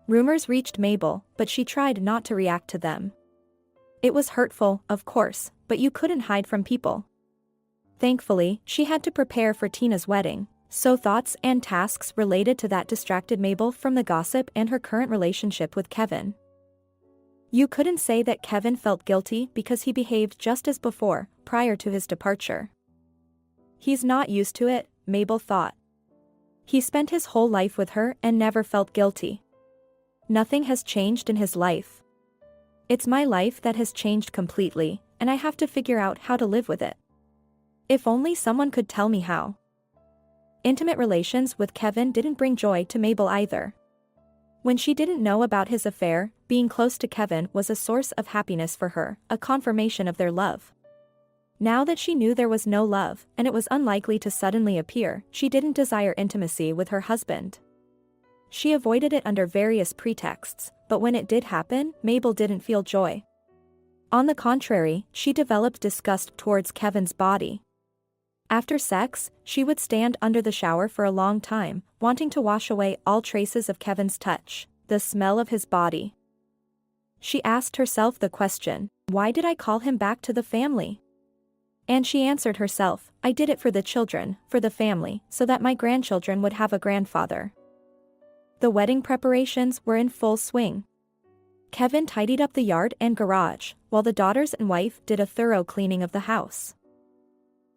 [SPEAKER 2] Rumors reached Mabel, but she tried not to react to them. It was hurtful, of course, but you couldn't hide from people. Thankfully, she had to prepare for Tina's wedding, so thoughts and tasks related to that distracted Mabel from the gossip and her current relationship with Kevin. You couldn't say that Kevin felt guilty because he behaved just as before, prior to his departure. He's not used to it, Mabel thought. He spent his whole life with her and never felt guilty. Nothing has changed in his life. It's my life that has changed completely, and I have to figure out how to live with it. If only someone could tell me how. Intimate relations with Kevin didn't bring joy to Mabel either. When she didn't know about his affair, being close to Kevin was a source of happiness for her, a confirmation of their love. Now that she knew there was no love, and it was unlikely to suddenly appear, she didn't desire intimacy with her husband. She avoided it under various pretexts, but when it did happen, Mabel didn't feel joy. On the contrary, she developed disgust towards Kevin's body. After sex, she would stand under the shower for a long time, wanting to wash away all traces of Kevin's touch, the smell of his body. She asked herself the question, why did I call him back to the family? And she answered herself, I did it for the children, for the family, so that my grandchildren would have a grandfather. The wedding preparations were in full swing. Kevin tidied up the yard and garage, while the daughters and wife did a thorough cleaning of the house.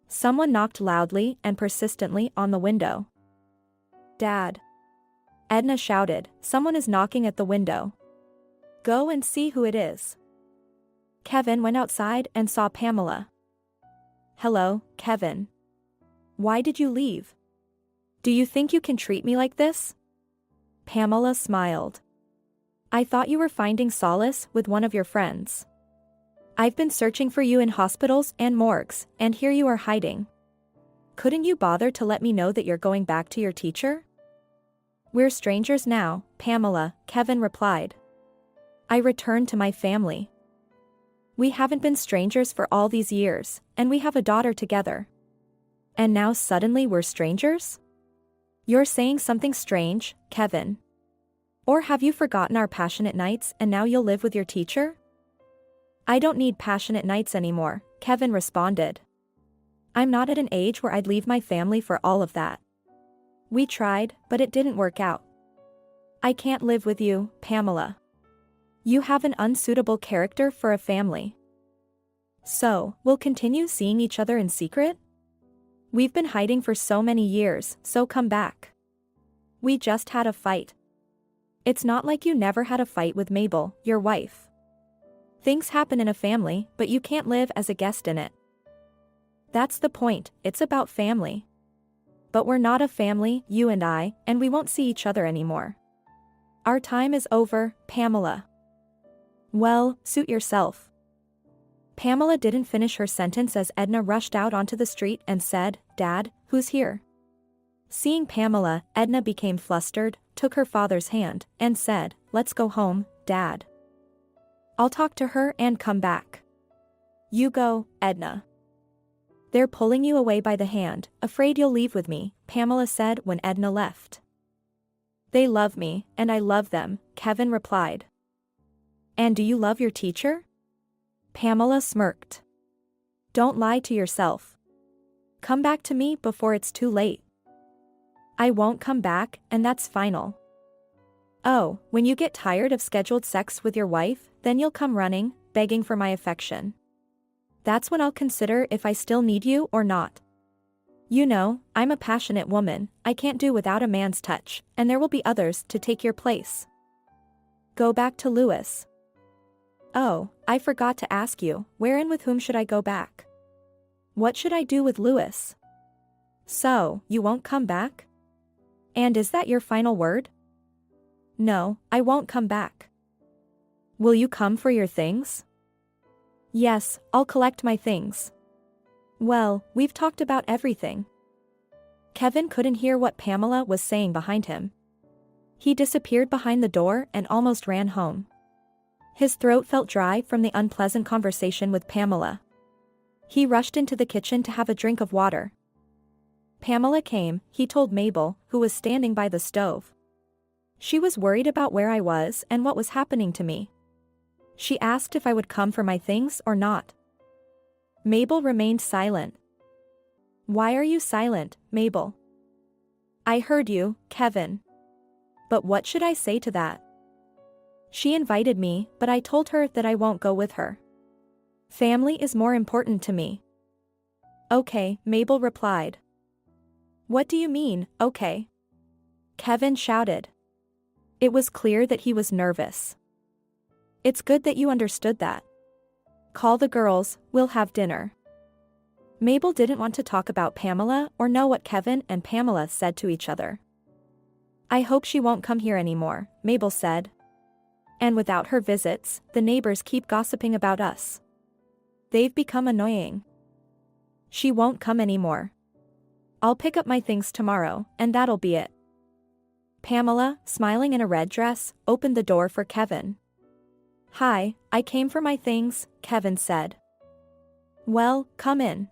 [SPEAKER 2] Someone knocked loudly and persistently on the window. Dad. Edna shouted, someone is knocking at the window. Go and see who it is. Kevin went outside and saw Pamela. "Hello, Kevin. Why did you leave? Do you think you can treat me like this?" Pamela smiled. "I thought you were finding solace with one of your friends. I've been searching for you in hospitals and morgues, and here you are hiding. Couldn't you bother to let me know that you're going back to your teacher?" "We're strangers now, Pamela," Kevin replied. "I returned to my family. We haven't been strangers for all these years, and we have a daughter together. And now suddenly we're strangers? You're saying something strange, Kevin. Or have you forgotten our passionate nights and now you'll live with your teacher?" "I don't need passionate nights anymore," Kevin responded. "I'm not at an age where I'd leave my family for all of that. We tried, but it didn't work out. I can't live with you, Pamela. You have an unsuitable character for a family. So, we'll continue seeing each other in secret? We've been hiding for so many years, so come back. We just had a fight. It's not like you never had a fight with Mabel, your wife. Things happen in a family, but you can't live as a guest in it. That's the point, it's about family. But we're not a family, you and I, and we won't see each other anymore. Our time is over, Pamela." "Well, suit yourself." Pamela didn't finish her sentence as Edna rushed out onto the street and said, "Dad, who's here?" Seeing Pamela, Edna became flustered, took her father's hand, and said, "Let's go home, Dad. I'll talk to her and come back." "You go, Edna. They're pulling you away by the hand, afraid you'll leave with me," Pamela said when Edna left. "They love me, and I love them," Kevin replied. "And do you love your teacher?" Pamela smirked. "Don't lie to yourself. Come back to me before it's too late." "I won't come back, and that's final." "Oh, when you get tired of scheduled sex with your wife, then you'll come running, begging for my affection. That's when I'll consider if I still need you or not. You know, I'm a passionate woman, I can't do without a man's touch, and there will be others to take your place." "Go back to Louis." "Oh, I forgot to ask you, where and with whom should I go back?" "What should I do with Louis?" "So, you won't come back? And is that your final word?" "No, I won't come back." "Will you come for your things?" "Yes, I'll collect my things." "Well, we've talked about everything." Kevin couldn't hear what Pamela was saying behind him. He disappeared behind the door and almost ran home. His throat felt dry from the unpleasant conversation with Pamela. He rushed into the kitchen to have a drink of water. Pamela came, he told Mabel, who was standing by the stove. She was worried about where I was and what was happening to me. She asked if I would come for my things or not. Mabel remained silent. "Why are you silent, Mabel?" "I heard you, Kevin. But what should I say to that?" "She invited me, but I told her that I won't go with her. Family is more important to me." "Okay," Mabel replied. "What do you mean, okay?" Kevin shouted. It was clear that he was nervous. "It's good that you understood that. Call the girls, we'll have dinner." Mabel didn't want to talk about Pamela or know what Kevin and Pamela said to each other. "I hope she won't come here anymore," Mabel said. "And without her visits, the neighbors keep gossiping about us. They've become annoying. She won't come anymore. I'll pick up my things tomorrow, and that'll be it." Pamela, smiling in a red dress, opened the door for Kevin. "Hi, I came for my things," Kevin said. "Well, come in."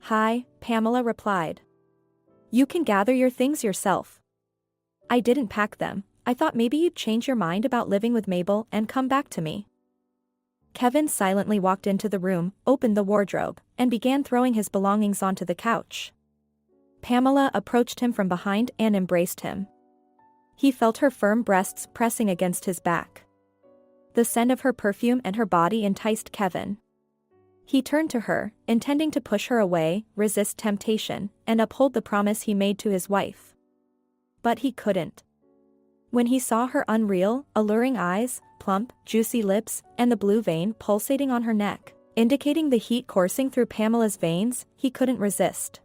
[SPEAKER 2] "Hi," Pamela replied. "You can gather your things yourself. I didn't pack them, I thought maybe you'd change your mind about living with Mabel and come back to me." Kevin silently walked into the room, opened the wardrobe, and began throwing his belongings onto the couch. Pamela approached him from behind and embraced him. He felt her firm breasts pressing against his back. The scent of her perfume and her body enticed Kevin. He turned to her, intending to push her away, resist temptation, and uphold the promise he made to his wife. But he couldn't. When he saw her unreal, alluring eyes, plump, juicy lips, and the blue vein pulsating on her neck, indicating the heat coursing through Pamela's veins, he couldn't resist.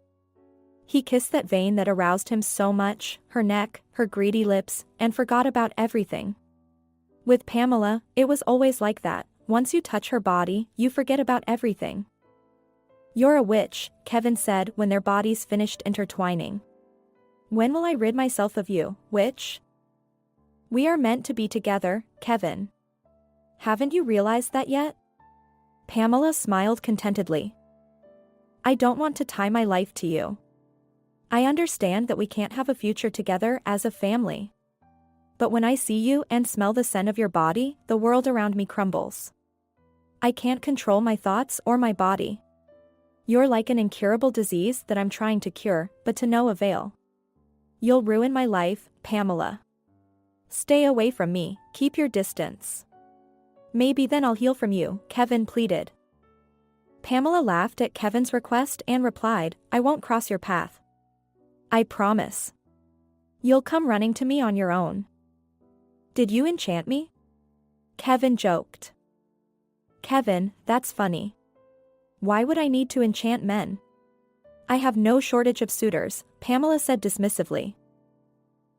[SPEAKER 2] He kissed that vein that aroused him so much, her neck, her greedy lips, and forgot about everything. With Pamela, it was always like that. Once you touch her body, you forget about everything. "You're a witch," Kevin said when their bodies finished intertwining. "When will I rid myself of you, witch?" "We are meant to be together, Kevin. Haven't you realized that yet?" Pamela smiled contentedly. "I don't want to tie my life to you. I understand that we can't have a future together as a family. But when I see you and smell the scent of your body, the world around me crumbles. I can't control my thoughts or my body. You're like an incurable disease that I'm trying to cure, but to no avail. You'll ruin my life, Pamela. Stay away from me, keep your distance. Maybe then I'll heal from you," Kevin pleaded. Pamela laughed at Kevin's request and replied, "I won't cross your path. I promise. You'll come running to me on your own." "Did you enchant me?" Kevin joked. "Kevin, that's funny. Why would I need to enchant men? I have no shortage of suitors," Pamela said dismissively.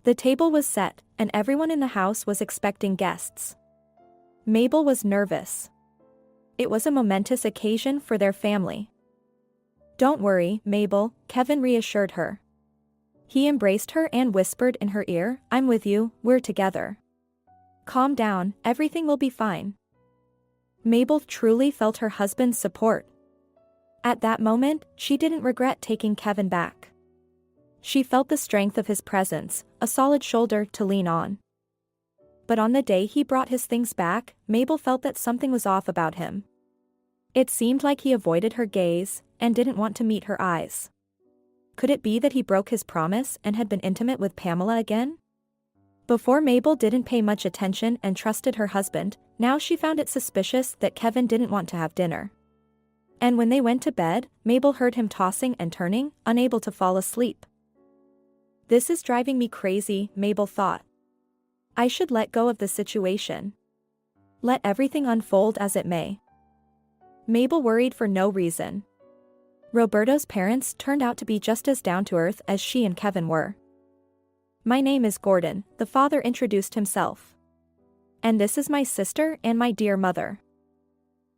[SPEAKER 2] The table was set, and everyone in the house was expecting guests. Mabel was nervous. It was a momentous occasion for their family. "Don't worry, Mabel," Kevin reassured her. He embraced her and whispered in her ear, "I'm with you, we're together. Calm down, everything will be fine." Mabel truly felt her husband's support. At that moment, she didn't regret taking Kevin back. She felt the strength of his presence, a solid shoulder to lean on. But on the day he brought his things back, Mabel felt that something was off about him. It seemed like he avoided her gaze and didn't want to meet her eyes. Could it be that he broke his promise and had been intimate with Pamela again? Before, Mabel didn't pay much attention and trusted her husband. Now she found it suspicious that Kevin didn't want to have dinner. And when they went to bed, Mabel heard him tossing and turning, unable to fall asleep. "This is driving me crazy," Mabel thought. "I should let go of the situation. Let everything unfold as it may." Mabel worried for no reason. Roberto's parents turned out to be just as down-to-earth as she and Kevin were. "My name is Gordon," the father introduced himself. "And this is my sister and my dear mother."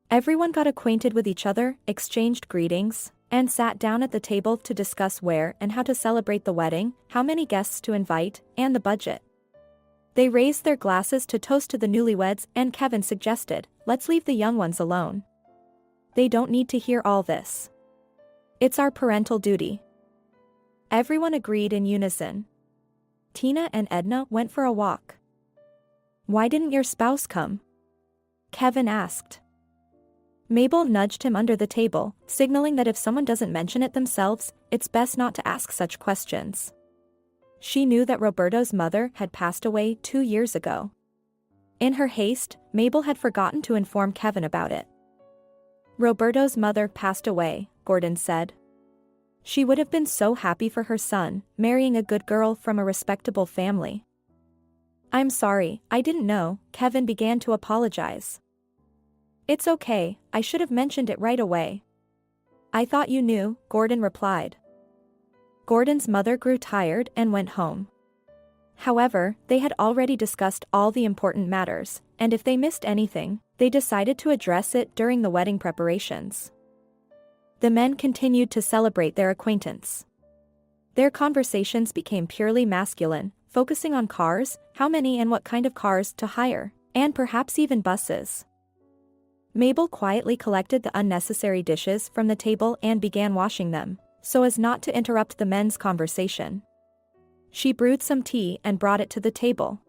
[SPEAKER 2] Everyone got acquainted with each other, exchanged greetings, and sat down at the table to discuss where and how to celebrate the wedding, how many guests to invite, and the budget. They raised their glasses to toast to the newlyweds, and Kevin suggested, "Let's leave the young ones alone. They don't need to hear all this. It's our parental duty." Everyone agreed in unison. Tina and Edna went for a walk. "Why didn't your spouse come?" Kevin asked. Mabel nudged him under the table, signaling that if someone doesn't mention it themselves, it's best not to ask such questions. She knew that Roberto's mother had passed away 2 years ago. In her haste, Mabel had forgotten to inform Kevin about it. "Roberto's mother passed away," Gordon said. "She would have been so happy for her son, marrying a good girl from a respectable family." "I'm sorry, I didn't know," Kevin began to apologize. "It's okay, I should have mentioned it right away." "I thought you knew," Gordon replied. Gordon's mother grew tired and went home. However, they had already discussed all the important matters, and if they missed anything, they decided to address it during the wedding preparations. The men continued to celebrate their acquaintance. Their conversations became purely masculine, focusing on cars, how many and what kind of cars to hire, and perhaps even buses. Mabel quietly collected the unnecessary dishes from the table and began washing them, so as not to interrupt the men's conversation. She brewed some tea and brought it to the table.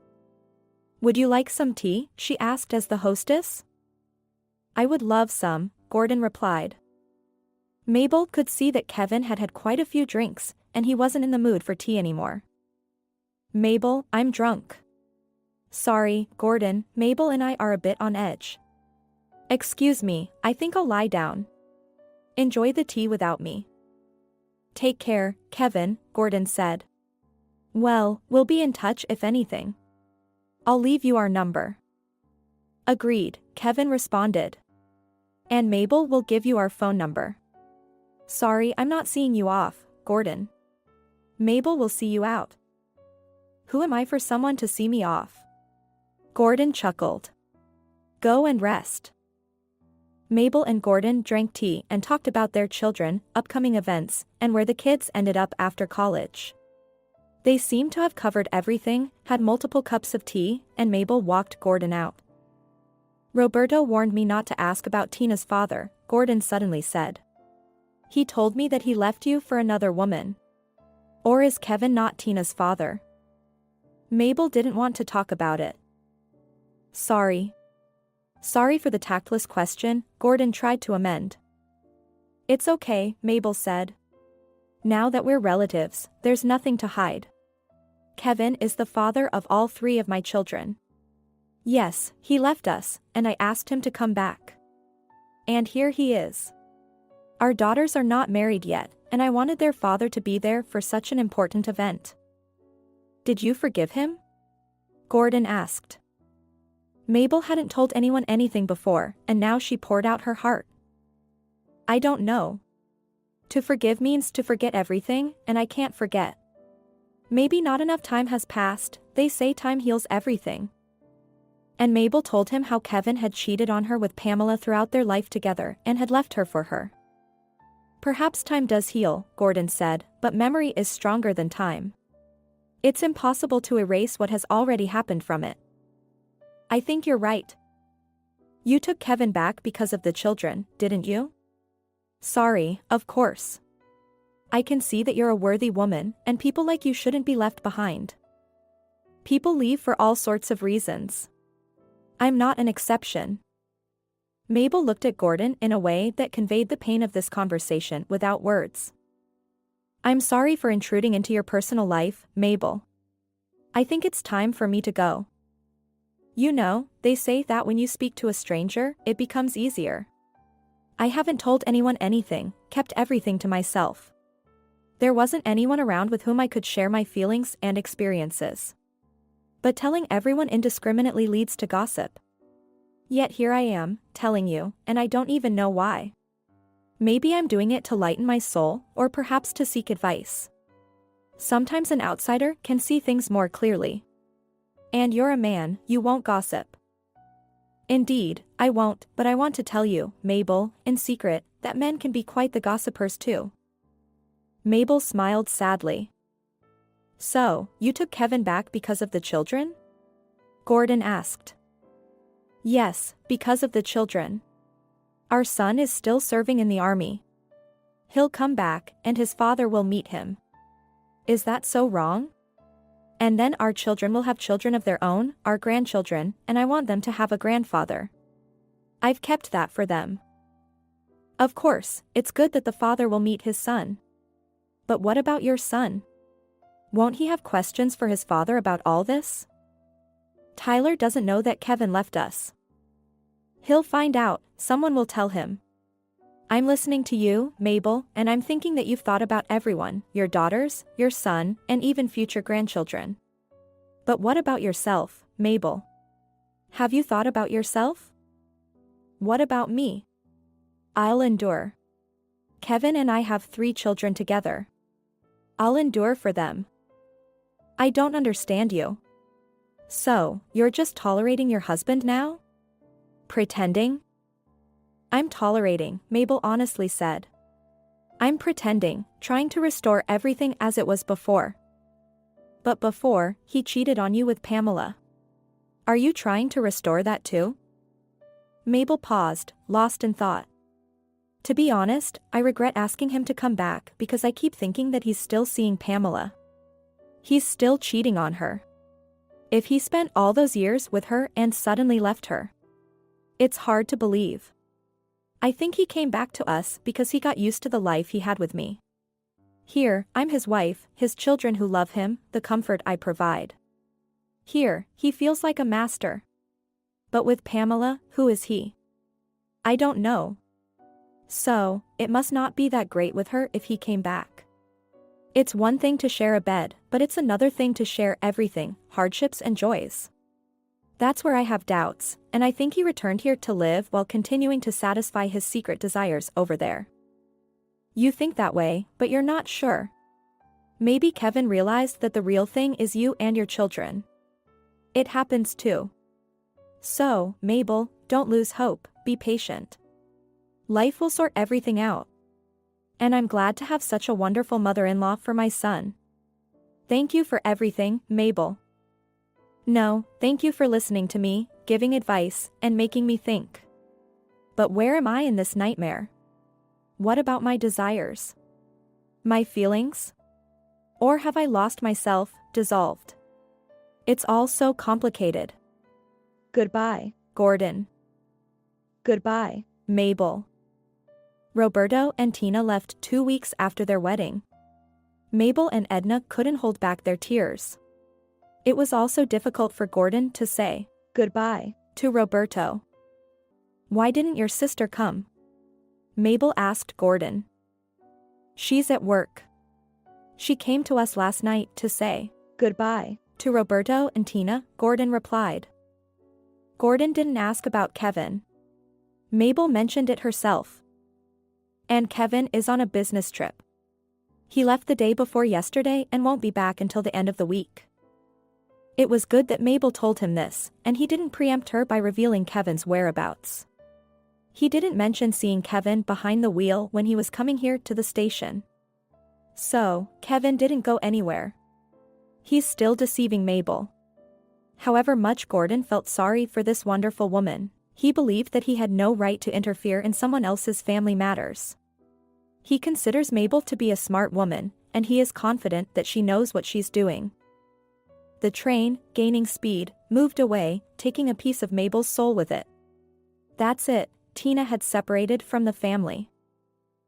[SPEAKER 2] "Would you like some tea?" she asked as the hostess. "I would love some," Gordon replied. Mabel could see that Kevin had had quite a few drinks, and he wasn't in the mood for tea anymore. "Mabel, I'm drunk." "Sorry, Gordon, Mabel and I are a bit on edge." "Excuse me, I think I'll lie down. Enjoy the tea without me." "Take care, Kevin," Gordon said. "Well, we'll be in touch if anything. I'll leave you our number." Agreed, Kevin responded. And Mabel will give you our phone number. Sorry, I'm not seeing you off, Gordon. Mabel will see you out. Who am I for someone to see me off? Gordon chuckled. Go and rest. Mabel and Gordon drank tea and talked about their children, upcoming events, and where the kids ended up after college. They seemed to have covered everything, had multiple cups of tea, and Mabel walked Gordon out. Roberto warned me not to ask about Tina's father, Gordon suddenly said. He told me that he left you for another woman. Or is Kevin not Tina's father? Mabel didn't want to talk about it. Sorry. Sorry for the tactless question, Gordon tried to amend. It's okay, Mabel said. Now that we're relatives, there's nothing to hide. Kevin is the father of all 3 of my children. Yes, he left us, and I asked him to come back. And here he is. Our daughters are not married yet, and I wanted their father to be there for such an important event. Did you forgive him? Gordon asked. Mabel hadn't told anyone anything before, and now she poured out her heart. I don't know. To forgive means to forget everything, and I can't forget. Maybe not enough time has passed, they say time heals everything. And Mabel told him how Kevin had cheated on her with Pamela throughout their life together and had left her for her. Perhaps time does heal, Gordon said, but memory is stronger than time. It's impossible to erase what has already happened from it. I think you're right. You took Kevin back because of the children, didn't you? Sorry, of course. I can see that you're a worthy woman, and people like you shouldn't be left behind. People leave for all sorts of reasons. I'm not an exception. Mabel looked at Gordon in a way that conveyed the pain of this conversation without words. I'm sorry for intruding into your personal life, Mabel. I think it's time for me to go. You know, they say that when you speak to a stranger, it becomes easier. I haven't told anyone anything, kept everything to myself. There wasn't anyone around with whom I could share my feelings and experiences. But telling everyone indiscriminately leads to gossip. Yet here I am, telling you, and I don't even know why. Maybe I'm doing it to lighten my soul, or perhaps to seek advice. Sometimes an outsider can see things more clearly. And you're a man, you won't gossip. Indeed, I won't, but I want to tell you, Mabel, in secret, that men can be quite the gossipers too. Mabel smiled sadly. So, you took Kevin back because of the children? Gordon asked. Yes, because of the children. Our son is still serving in the army. He'll come back, and his father will meet him. Is that so wrong? And then our children will have children of their own, our grandchildren, and I want them to have a grandfather. I've kept that for them. Of course, it's good that the father will meet his son. But what about your son? Won't he have questions for his father about all this? Tyler doesn't know that Kevin left us. He'll find out, someone will tell him. I'm listening to you, Mabel, and I'm thinking that you've thought about everyone, your daughters, your son, and even future grandchildren. But what about yourself, Mabel? Have you thought about yourself? What about me? I'll endure. Kevin and I have 3 children together. I'll endure for them. I don't understand you. So, you're just tolerating your husband now? Pretending? I'm tolerating, Mabel honestly said. I'm pretending, trying to restore everything as it was before. But before, he cheated on you with Pamela. Are you trying to restore that too? Mabel paused, lost in thought. To be honest, I regret asking him to come back because I keep thinking that he's still seeing Pamela. He's still cheating on her. If he spent all those years with her and suddenly left her. It's hard to believe. I think he came back to us because he got used to the life he had with me. Here, I'm his wife, his children who love him, the comfort I provide. Here, he feels like a master. But with Pamela, who is he? I don't know. So, it must not be that great with her if he came back. It's one thing to share a bed, but it's another thing to share everything, hardships and joys. That's where I have doubts, and I think he returned here to live while continuing to satisfy his secret desires over there. You think that way, but you're not sure. Maybe Kevin realized that the real thing is you and your children. It happens too. So, Mabel, don't lose hope, be patient. Life will sort everything out. And I'm glad to have such a wonderful mother-in-law for my son. Thank you for everything, Mabel. No, thank you for listening to me, giving advice, and making me think. But where am I in this nightmare? What about my desires? My feelings? Or have I lost myself, dissolved? It's all so complicated. Goodbye, Gordon. Goodbye, Mabel. Roberto and Tina left 2 weeks after their wedding. Mabel and Edna couldn't hold back their tears. It was also difficult for Gordon to say goodbye to Roberto. Why didn't your sister come? Mabel asked Gordon. She's at work. She came to us last night to say goodbye to Roberto and Tina, Gordon replied. Gordon didn't ask about Kevin. Mabel mentioned it herself. And Kevin is on a business trip. He left the day before yesterday and won't be back until the end of the week. It was good that Mabel told him this, and he didn't preempt her by revealing Kevin's whereabouts. He didn't mention seeing Kevin behind the wheel when he was coming here to the station. So, Kevin didn't go anywhere. He's still deceiving Mabel. However much Gordon felt sorry for this wonderful woman, he believed that he had no right to interfere in someone else's family matters. He considers Mabel to be a smart woman, and he is confident that she knows what she's doing. The train, gaining speed, moved away, taking a piece of Mabel's soul with it. That's it, Tina had separated from the family.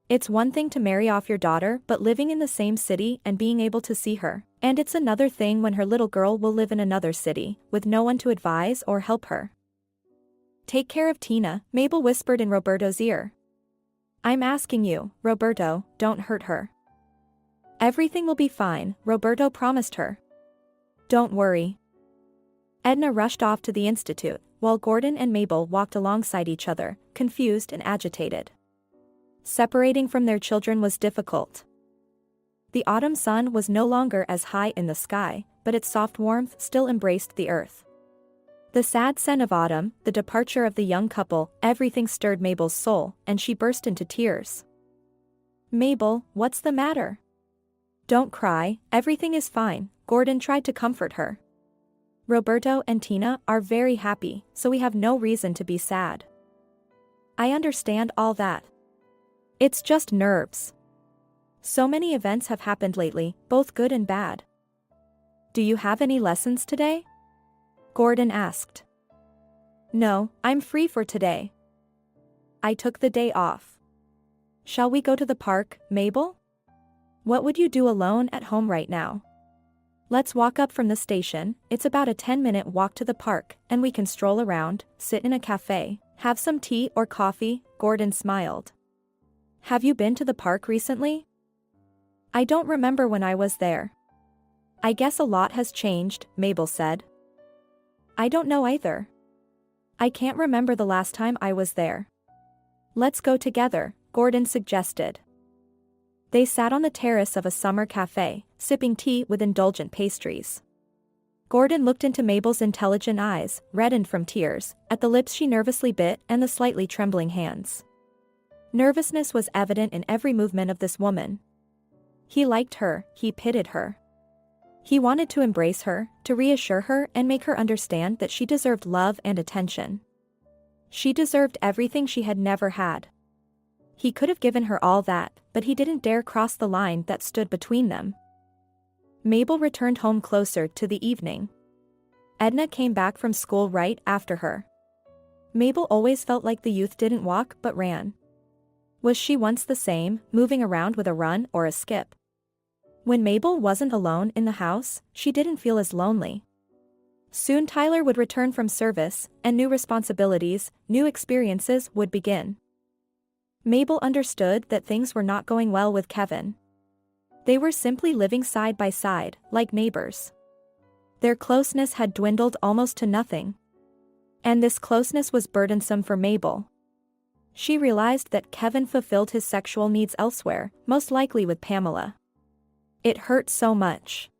[SPEAKER 2] It's one thing to marry off your daughter but living in the same city and being able to see her, and it's another thing when her little girl will live in another city, with no one to advise or help her. Take care of Tina, Mabel whispered in Roberto's ear. I'm asking you, Roberto, don't hurt her. Everything will be fine, Roberto promised her. Don't worry. Edna rushed off to the institute, while Gordon and Mabel walked alongside each other, confused and agitated. Separating from their children was difficult. The autumn sun was no longer as high in the sky, but its soft warmth still embraced the earth. The sad scent of autumn, the departure of the young couple, everything stirred Mabel's soul, and she burst into tears. Mabel, what's the matter? Don't cry, everything is fine, Gordon tried to comfort her. Roberto and Tina are very happy, so we have no reason to be sad. I understand all that. It's just nerves. So many events have happened lately, both good and bad. Do you have any lessons today? Gordon asked. No, I'm free for today. I took the day off. Shall we go to the park, Mabel? What would you do alone at home right now? Let's walk up from the station, it's about a 10-minute walk to the park, and we can stroll around, sit in a cafe, have some tea or coffee, Gordon smiled. Have you been to the park recently? I don't remember when I was there. I guess a lot has changed, Mabel said. I don't know either. I can't remember the last time I was there. Let's go together, Gordon suggested. They sat on the terrace of a summer cafe, sipping tea with indulgent pastries. Gordon looked into Mabel's intelligent eyes, reddened from tears, at the lips she nervously bit and the slightly trembling hands. Nervousness was evident in every movement of this woman. He liked her, he pitied her. He wanted to embrace her, to reassure her and make her understand that she deserved love and attention. She deserved everything she had never had. He could have given her all that, but he didn't dare cross the line that stood between them. Mabel returned home closer to the evening. Edna came back from school right after her. Mabel always felt like the youth didn't walk but ran. Was she once the same, moving around with a run or a skip? When Mabel wasn't alone in the house, she didn't feel as lonely. Soon Tyler would return from service, and new responsibilities, new experiences would begin. Mabel understood that things were not going well with Kevin. They were simply living side by side, like neighbors. Their closeness had dwindled almost to nothing. And this closeness was burdensome for Mabel. She realized that Kevin fulfilled his sexual needs elsewhere, most likely with Pamela. It hurt so much.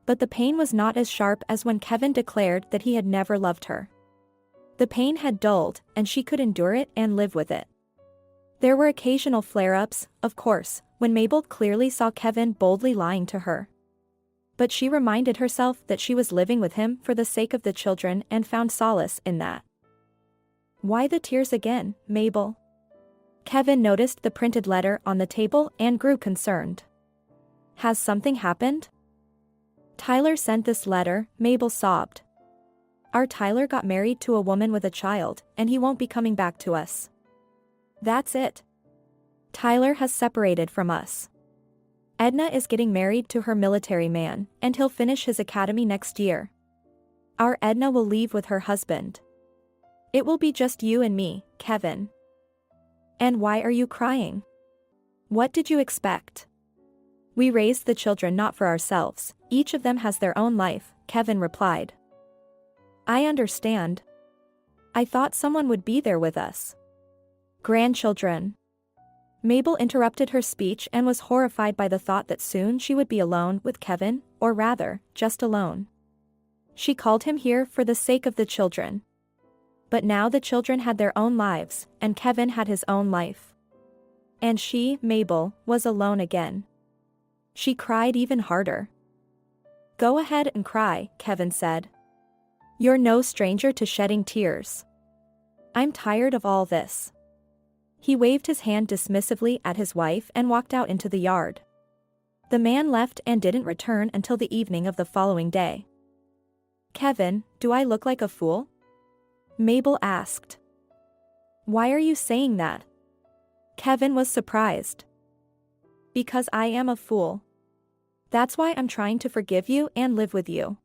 [SPEAKER 2] But the pain was not as sharp as when Kevin declared that he had never loved her. The pain had dulled, and she could endure it and live with it. There were occasional flare-ups, of course, when Mabel clearly saw Kevin boldly lying to her. But she reminded herself that she was living with him for the sake of the children and found solace in that. Why the tears again, Mabel? Kevin noticed the printed letter on the table and grew concerned. Has something happened? Tyler sent this letter, Mabel sobbed. Our Tyler got married to a woman with a child, and he won't be coming back to us. That's it. Tyler has separated from us. Edna is getting married to her military man, and he'll finish his academy next year. Our Edna will leave with her husband. It will be just you and me, Kevin. And why are you crying? What did you expect? We raised the children not for ourselves, each of them has their own life, Kevin replied. I understand. I thought someone would be there with us. Grandchildren. Mabel interrupted her speech and was horrified by the thought that soon she would be alone with Kevin, or rather, just alone. She called him here for the sake of the children. But now the children had their own lives, and Kevin had his own life. And she, Mabel, was alone again. She cried even harder. Go ahead and cry, Kevin said. You're no stranger to shedding tears. I'm tired of all this. He waved his hand dismissively at his wife and walked out into the yard. The man left and didn't return until the evening of the following day. Kevin, do I look like a fool? Mabel asked. Why are you saying that? Kevin was surprised. Because I am a fool. That's why I'm trying to forgive you and live with you.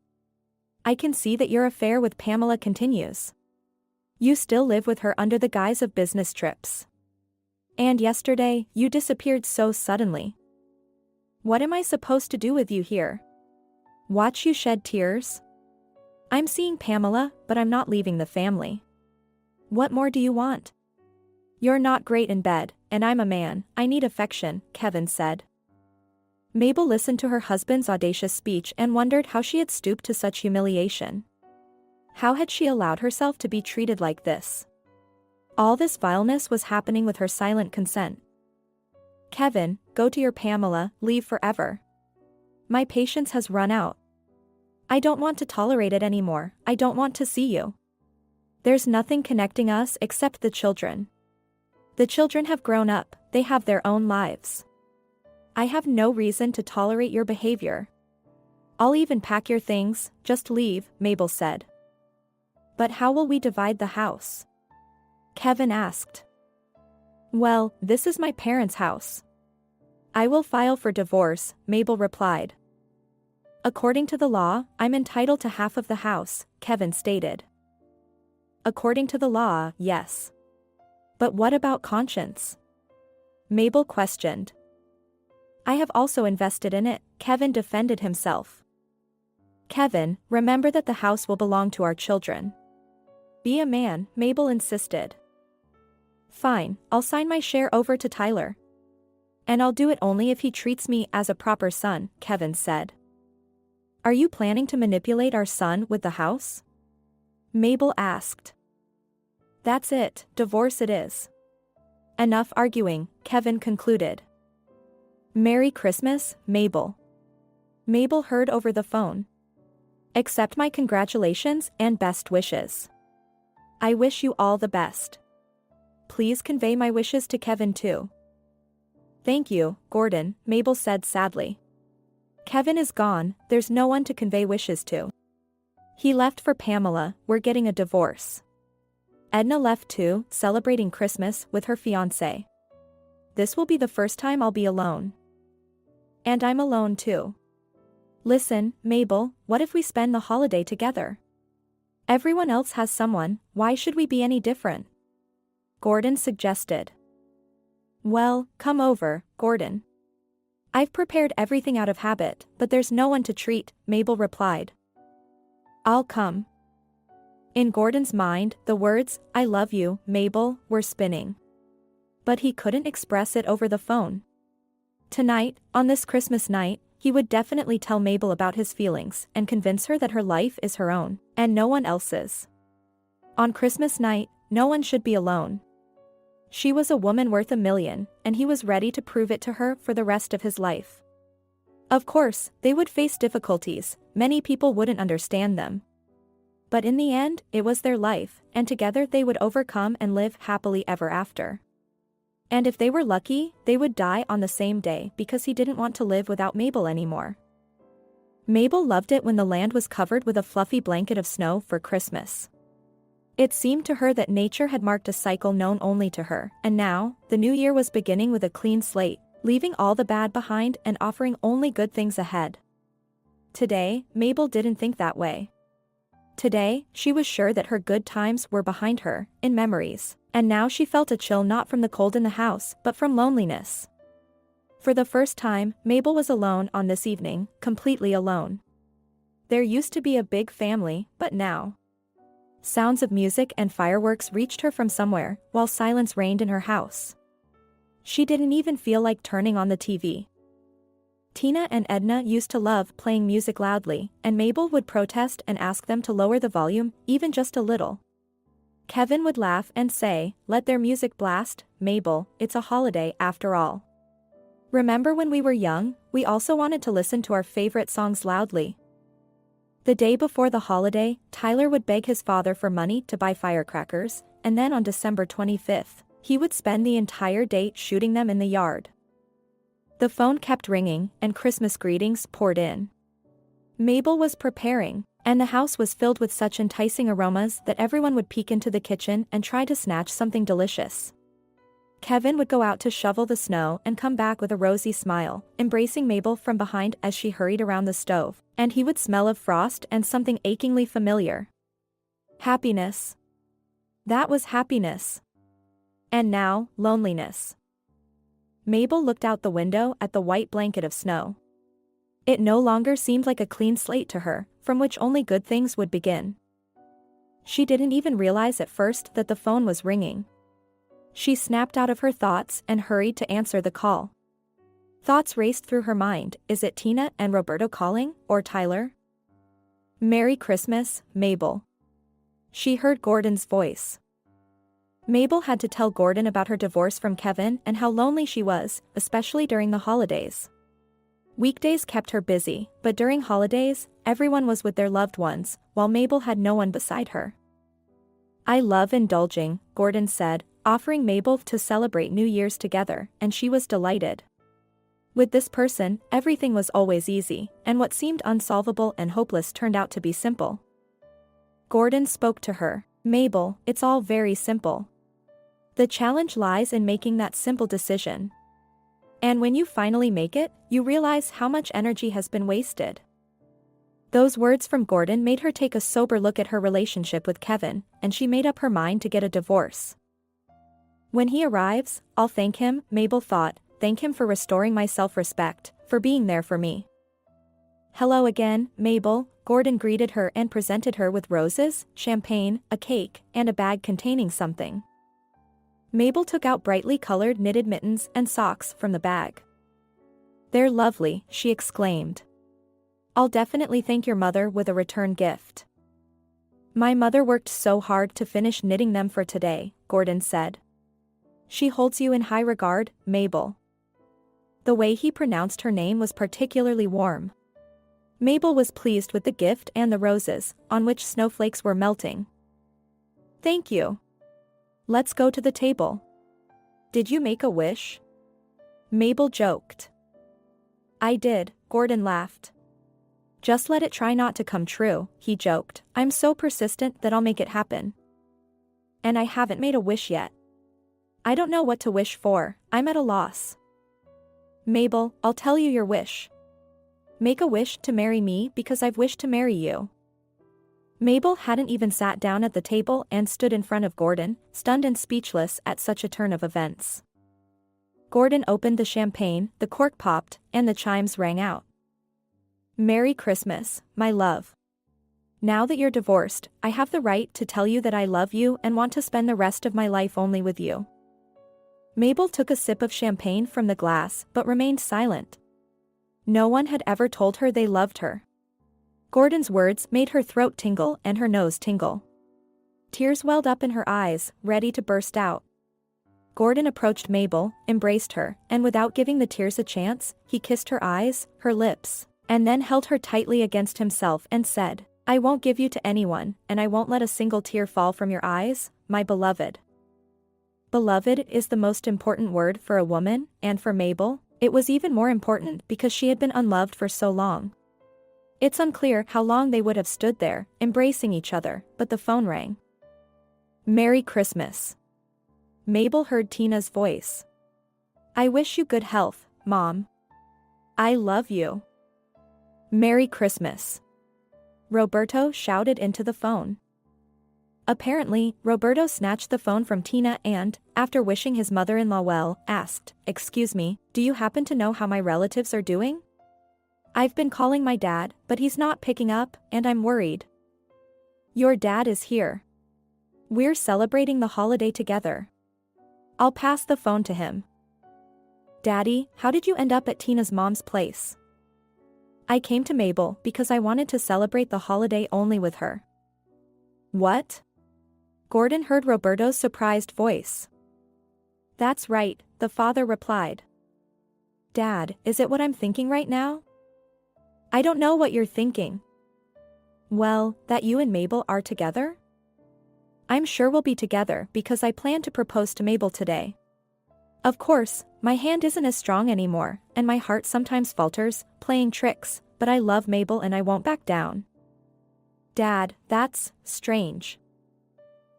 [SPEAKER 2] I can see that your affair with Pamela continues. You still live with her under the guise of business trips. And yesterday, you disappeared so suddenly. What am I supposed to do with you here? Watch you shed tears? I'm seeing Pamela, but I'm not leaving the family. What more do you want? You're not great in bed, and I'm a man, I need affection, Kevin said. Mabel listened to her husband's audacious speech and wondered how she had stooped to such humiliation. How had she allowed herself to be treated like this? All this vileness was happening with her silent consent. Kevin, go to your Pamela, leave forever. My patience has run out. I don't want to tolerate it anymore, I don't want to see you. There's nothing connecting us except the children. The children have grown up, they have their own lives. I have no reason to tolerate your behavior. I'll even pack your things, just leave, Mabel said. But how will we divide the house? Kevin asked. Well, this is my parents' house. I will file for divorce, Mabel replied. According to the law, I'm entitled to half of the house, Kevin stated. According to the law, yes. But what about conscience? Mabel questioned. I have also invested in it, Kevin defended himself. Kevin, remember that the house will belong to our children. Be a man, Mabel insisted. Fine, I'll sign my share over to Tyler. And I'll do it only if he treats me as a proper son, Kevin said. Are you planning to manipulate our son with the house? Mabel asked. That's it, divorce it is. Enough arguing, Kevin concluded. Merry Christmas, Mabel. Mabel heard over the phone. Accept my congratulations and best wishes. I wish you all the best. Please convey my wishes to Kevin too. Thank you, Gordon, Mabel said sadly. Kevin is gone, there's no one to convey wishes to. He left for Pamela, we're getting a divorce. Edna left too, celebrating Christmas with her fiancé. This will be the first time I'll be alone. And I'm alone too. Listen, Mabel, what if we spend the holiday together? Everyone else has someone, why should we be any different? Gordon suggested. Well, come over, Gordon. I've prepared everything out of habit, but there's no one to treat, Mabel replied. I'll come. In Gordon's mind, the words, "I love you, Mabel," were spinning. But he couldn't express it over the phone. Tonight, on this Christmas night, he would definitely tell Mabel about his feelings and convince her that her life is her own, and no one else's. On Christmas night, no one should be alone. She was a woman worth $1 million, and he was ready to prove it to her for the rest of his life. Of course, they would face difficulties, many people wouldn't understand them. But in the end, it was their life, and together they would overcome and live happily ever after. And if they were lucky, they would die on the same day because he didn't want to live without Mabel anymore. Mabel loved it when the land was covered with a fluffy blanket of snow for Christmas. It seemed to her that nature had marked a cycle known only to her, and now, the new year was beginning with a clean slate, leaving all the bad behind and offering only good things ahead. Today, Mabel didn't think that way. Today, she was sure that her good times were behind her, in memories, and now she felt a chill not from the cold in the house, but from loneliness. For the first time, Mabel was alone on this evening, completely alone. There used to be a big family, but now. Sounds of music and fireworks reached her from somewhere, while silence reigned in her house. She didn't even feel like turning on the TV. Tina and Edna used to love playing music loudly, and Mabel would protest and ask them to lower the volume, even just a little. Kevin would laugh and say, "Let their music blast, Mabel, it's a holiday after all." Remember when we were young, we also wanted to listen to our favorite songs loudly. The day before the holiday, Tyler would beg his father for money to buy firecrackers, and then on December 25th, he would spend the entire day shooting them in the yard. The phone kept ringing, and Christmas greetings poured in. Mabel was preparing, and the house was filled with such enticing aromas that everyone would peek into the kitchen and try to snatch something delicious. Kevin would go out to shovel the snow and come back with a rosy smile, embracing Mabel from behind as she hurried around the stove, and he would smell of frost and something achingly familiar. Happiness. That was happiness. And now, loneliness. Mabel looked out the window at the white blanket of snow. It no longer seemed like a clean slate to her, from which only good things would begin. She didn't even realize at first that the phone was ringing. She snapped out of her thoughts and hurried to answer the call. Thoughts raced through her mind. Is it Tina and Roberto calling, or Tyler? "Merry Christmas, Mabel." She heard Gordon's voice. Mabel had to tell Gordon about her divorce from Kevin and how lonely she was, especially during the holidays. Weekdays kept her busy, but during holidays, everyone was with their loved ones, while Mabel had no one beside her. "I love indulging," Gordon said, offering Mabel to celebrate New Year's together, and she was delighted. With this person, everything was always easy, and what seemed unsolvable and hopeless turned out to be simple. Gordon spoke to her. "Mabel, it's all very simple. The challenge lies in making that simple decision. And when you finally make it, you realize how much energy has been wasted." Those words from Gordon made her take a sober look at her relationship with Kevin, and she made up her mind to get a divorce. When he arrives, I'll thank him, Mabel thought, thank him for restoring my self-respect, for being there for me. "Hello again, Mabel," Gordon greeted her and presented her with roses, champagne, a cake, and a bag containing something. Mabel took out brightly colored knitted mittens and socks from the bag. "They're lovely," she exclaimed. "I'll definitely thank your mother with a return gift." "My mother worked so hard to finish knitting them for today," Gordon said. "She holds you in high regard, Mabel." The way he pronounced her name was particularly warm. Mabel was pleased with the gift and the roses, on which snowflakes were melting. "Thank you. Let's go to the table." "Did you make a wish?" Mabel joked. "I did," Gordon laughed. "Just let it try not to come true," he joked. "I'm so persistent that I'll make it happen." "And I haven't made a wish yet. I don't know what to wish for, I'm at a loss." "Mabel, I'll tell you your wish. Make a wish to marry me because I've wished to marry you." Mabel hadn't even sat down at the table and stood in front of Gordon, stunned and speechless at such a turn of events. Gordon opened the champagne, the cork popped, and the chimes rang out. "Merry Christmas, my love." Now that you're divorced, I have the right to tell you that I love you and want to spend the rest of my life only with you. Mabel took a sip of champagne from the glass but remained silent. No one had ever told her they loved her. Gordon's words made her throat tingle and her nose tingle. Tears welled up in her eyes, ready to burst out. Gordon approached Mabel, embraced her, and without giving the tears a chance, he kissed her eyes, her lips, and then held her tightly against himself and said, "I won't give you to anyone, and I won't let a single tear fall from your eyes, my beloved." Beloved is the most important word for a woman, and for Mabel, it was even more important because she had been unloved for so long. It's unclear how long they would have stood there, embracing each other, but the phone rang. "Merry Christmas." Mabel heard Tina's voice. "I wish you good health, Mom. I love you. Merry Christmas." Roberto shouted into the phone. Apparently, Roberto snatched the phone from Tina and, after wishing his mother-in-law well, asked, "Excuse me, do you happen to know how my relatives are doing? I've been calling my dad, but he's not picking up, and I'm worried." "Your dad is here. We're celebrating the holiday together. I'll pass the phone to him." "Daddy, how did you end up at Tina's mom's place?" "I came to Mabel because I wanted to celebrate the holiday only with her." "What?" Gordon heard Roberto's surprised voice. "That's right," the father replied. "Dad, is it what I'm thinking right now?" "I don't know what you're thinking." "Well, that you and Mabel are together?" "I'm sure we'll be together because I plan to propose to Mabel today. Of course, my hand isn't as strong anymore, and my heart sometimes falters, playing tricks, but I love Mabel and I won't back down." "Dad, that's strange."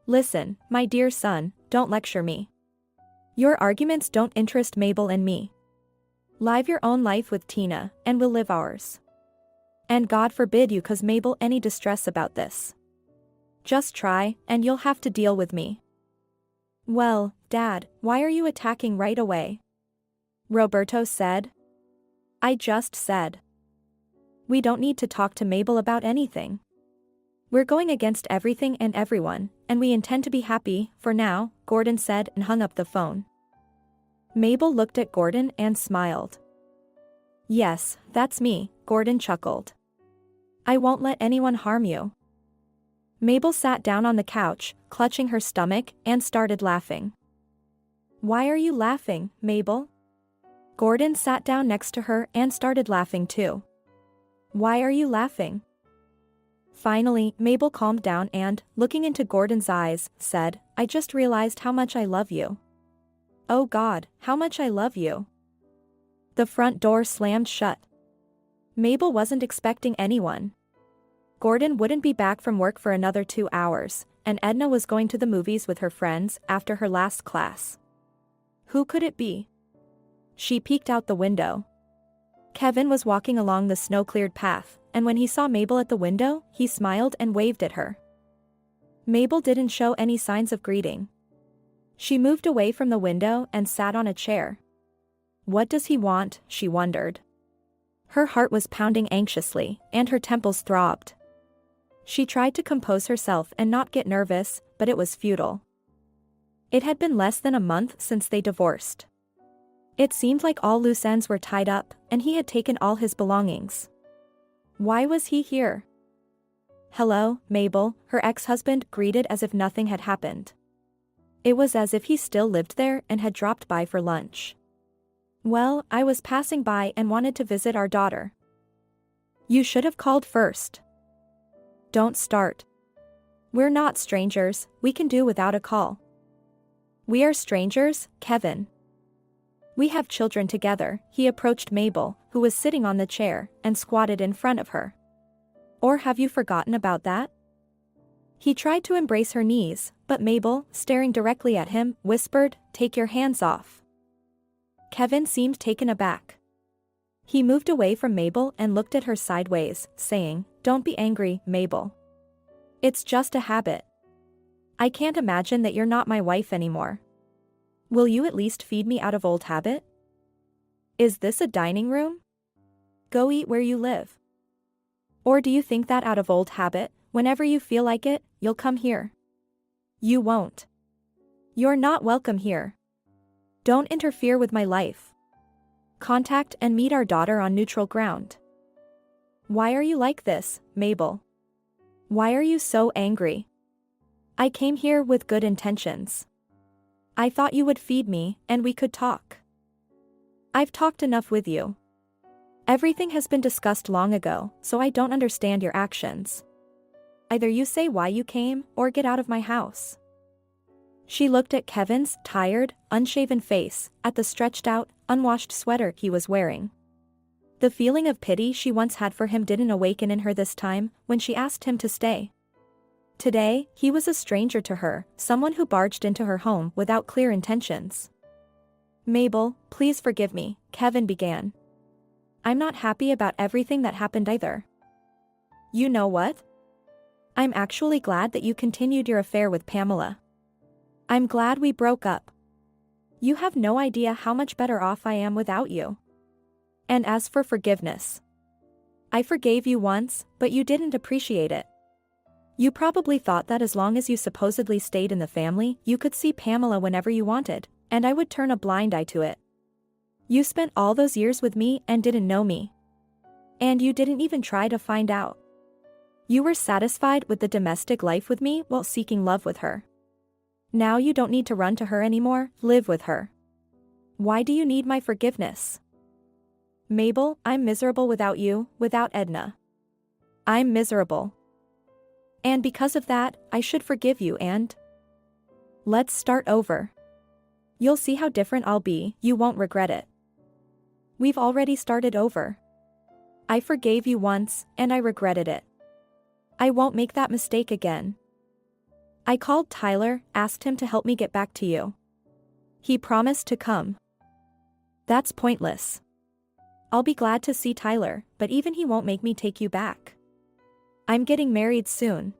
[SPEAKER 2] "Listen, my dear son, don't lecture me. Your arguments don't interest Mabel and me. Live your own life with Tina, and we'll live ours. And God forbid you cause Mabel any distress about this. Just try, and you'll have to deal with me." "Well, Dad, why are you attacking right away?" Roberto said. "I just said. We don't need to talk to Mabel about anything. We're going against everything and everyone, and we intend to be happy, for now," Gordon said and hung up the phone. Mabel looked at Gordon and smiled. "Yes, that's me," Gordon chuckled. "I won't let anyone harm you." Mabel sat down on the couch, clutching her stomach, and started laughing. "Why are you laughing, Mabel?" Gordon sat down next to her and started laughing too. "Why are you laughing?" Finally, Mabel calmed down and, looking into Gordon's eyes, said, "I just realized how much I love you. Oh God, how much I love you." The front door slammed shut. Mabel wasn't expecting anyone. Gordon wouldn't be back from work for another 2 hours, and Edna was going to the movies with her friends after her last class. Who could it be? She peeked out the window. Kevin was walking along the snow-cleared path, and when he saw Mabel at the window, he smiled and waved at her. Mabel didn't show any signs of greeting. She moved away from the window and sat on a chair. What does he want, she wondered. Her heart was pounding anxiously, and her temples throbbed. She tried to compose herself and not get nervous, but it was futile. It had been less than a month since they divorced. It seemed like all loose ends were tied up, and he had taken all his belongings. Why was he here? "Hello, Mabel," her ex-husband greeted as if nothing had happened. It was as if he still lived there and had dropped by for lunch. "Well, I was passing by and wanted to visit our daughter." "You should have called first." "Don't start. We're not strangers, we can do without a call." "We are strangers, Kevin. We have children together." He approached Mabel, who was sitting on the chair, and squatted in front of her. "Or have you forgotten about that?" He tried to embrace her knees, but Mabel, staring directly at him, whispered, "Take your hands off." Kevin seemed taken aback. He moved away from Mabel and looked at her sideways, saying, "Don't be angry, Mabel. It's just a habit. I can't imagine that you're not my wife anymore. Will you at least feed me out of old habit? Is this a dining room? Go eat where you live. Or do you think that out of old habit, Whenever you feel like it, you'll come here. You won't. You're not welcome here. Don't interfere with my life. Contact and meet our daughter on neutral ground. Why are you like this, Mabel? Why are you so angry? I came here with good intentions. I thought you would feed me and we could talk. I've talked enough with you. Everything has been discussed long ago, so I don't understand your actions. Either you say why you came or get out of my house. She looked at Kevin's tired, unshaven face, at the stretched out, unwashed sweater he was wearing. The feeling of pity she once had for him didn't awaken in her this time when she asked him to stay. Today, he was a stranger to her, someone who barged into her home without clear intentions. Mabel, please forgive me, Kevin began. I'm not happy about everything that happened either. You know what? I'm actually glad that you continued your affair with Pamela. I'm glad we broke up. You have no idea how much better off I am without you. And as for forgiveness, I forgave you once, but you didn't appreciate it. You probably thought that as long as you supposedly stayed in the family, you could see Pamela whenever you wanted, and I would turn a blind eye to it. You spent all those years with me and didn't know me. And you didn't even try to find out. You were satisfied with the domestic life with me while seeking love with her. Now you don't need to run to her anymore, live with her. Why do you need my forgiveness? Mabel, I'm miserable without you, without Edna. I'm miserable. And because of that, I should forgive you and... Let's start over. You'll see how different I'll be, you won't regret it. We've already started over. I forgave you once, and I regretted it. I won't make that mistake again. I called Tyler, asked him to help me get back to you. He promised to come. That's pointless. I'll be glad to see Tyler, but even he won't make me take you back. I'm getting married soon.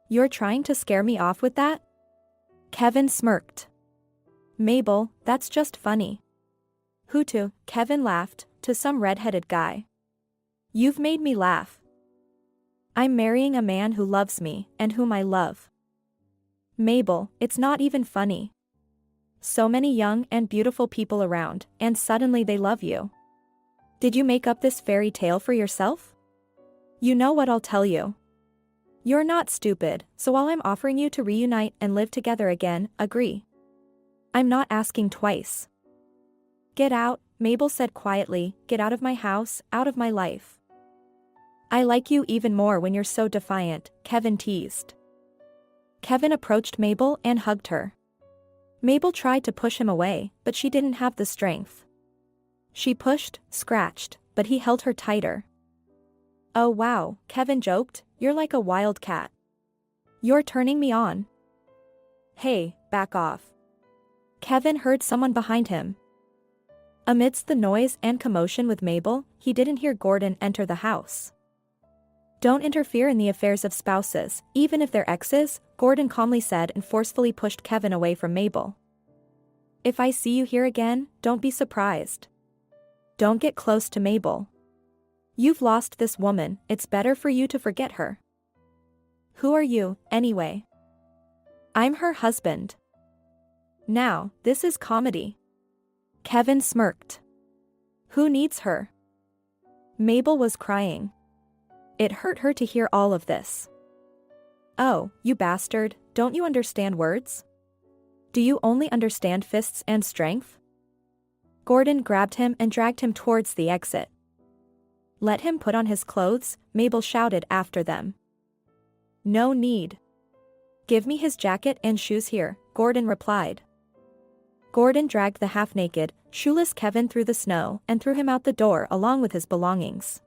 [SPEAKER 2] You're trying to scare me off with that? Kevin smirked. Mabel, that's just funny. Who to? Kevin laughed, to some red-headed guy. You've made me laugh. I'm marrying a man who loves me, and whom I love. Mabel, it's not even funny. So many young and beautiful people around, and suddenly they love you. Did you make up this fairy tale for yourself? You know what I'll tell you. You're not stupid, so while I'm offering you to reunite and live together again, agree. I'm not asking twice. Get out, Mabel said quietly, get out of my house, out of my life. I like you even more when you're so defiant, Kevin teased. Kevin approached Mabel and hugged her. Mabel tried to push him away, but she didn't have the strength. She pushed, scratched, but he held her tighter. Oh wow, Kevin joked, you're like a wild cat. You're turning me on. Hey, back off. Kevin heard someone behind him. Amidst the noise and commotion with Mabel, he didn't hear Gordon enter the house. Don't interfere in the affairs of spouses, even if they're exes, Gordon calmly said and forcefully pushed Kevin away from Mabel. If I see you here again, don't be surprised. Don't get close to Mabel. You've lost this woman, it's better for you to forget her. Who are you, anyway? I'm her husband. Now, this is comedy. Kevin smirked. Who needs her? Mabel was crying. It hurt her to hear all of this. Oh, you bastard, don't you understand words? Do you only understand fists and strength? Gordon grabbed him and dragged him towards the exit. Let him put on his clothes, Mabel shouted after them. No need. Give me his jacket and shoes here, Gordon replied. Gordon dragged the half-naked, shoeless Kevin through the snow and threw him out the door along with his belongings.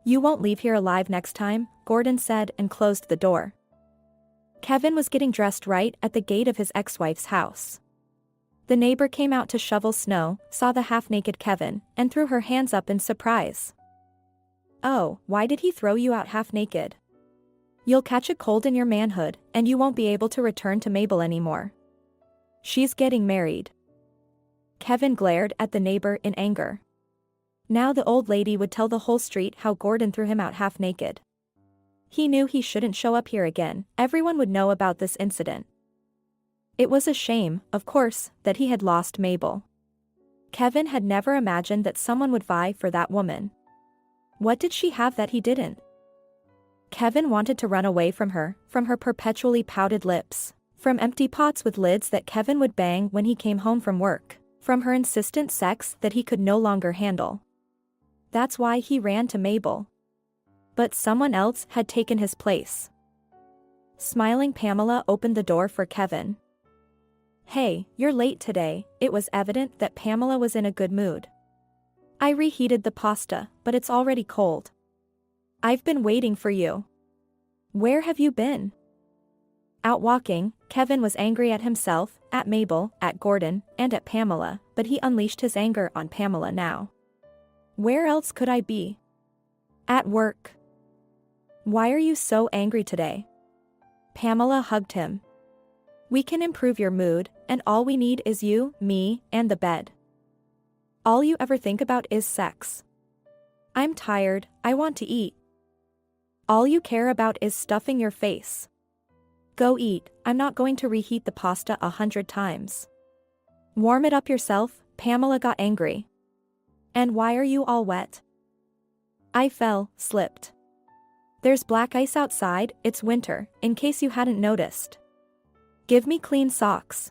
[SPEAKER 2] You won't leave here alive next time, Gordon said and closed the door. Kevin was getting dressed right at the gate of his ex-wife's house. The neighbor came out to shovel snow, saw the half-naked Kevin, and threw her hands up in surprise. Oh, why did he throw you out half-naked? You'll catch a cold in your manhood, and you won't be able to return to Mabel anymore. She's getting married. Kevin glared at the neighbor in anger. Now the old lady would tell the whole street how Gordon threw him out half-naked. He knew he shouldn't show up here again, everyone would know about this incident. It was a shame, of course, that he had lost Mabel. Kevin had never imagined that someone would vie for that woman. What did she have that he didn't? Kevin wanted to run away from her perpetually pouted lips, from empty pots with lids that Kevin would bang when he came home from work, from her insistent sex that he could no longer handle. That's why he ran to Mabel. But someone else had taken his place. Smiling Pamela opened the door for Kevin. "Hey, you're late today." It was evident that Pamela was in a good mood. "I reheated the pasta, but it's already cold. I've been waiting for you. Where have you been?" Out walking, Kevin was angry at himself, at Mabel, at Gordon, and at Pamela, but he unleashed his anger on Pamela now. "Where else could I be?" "At work." "Why are you so angry today?" Pamela hugged him. "We can improve your mood, and all we need is you, me, and the bed. All you ever think about is sex. I'm tired, I want to eat. All you care about is stuffing your face. Go eat, I'm not going to reheat the pasta 100 times. Warm it up yourself." Pamela got angry. "And why are you all wet?" "I slipped. There's black ice outside, it's winter, in case you hadn't noticed. Give me clean socks."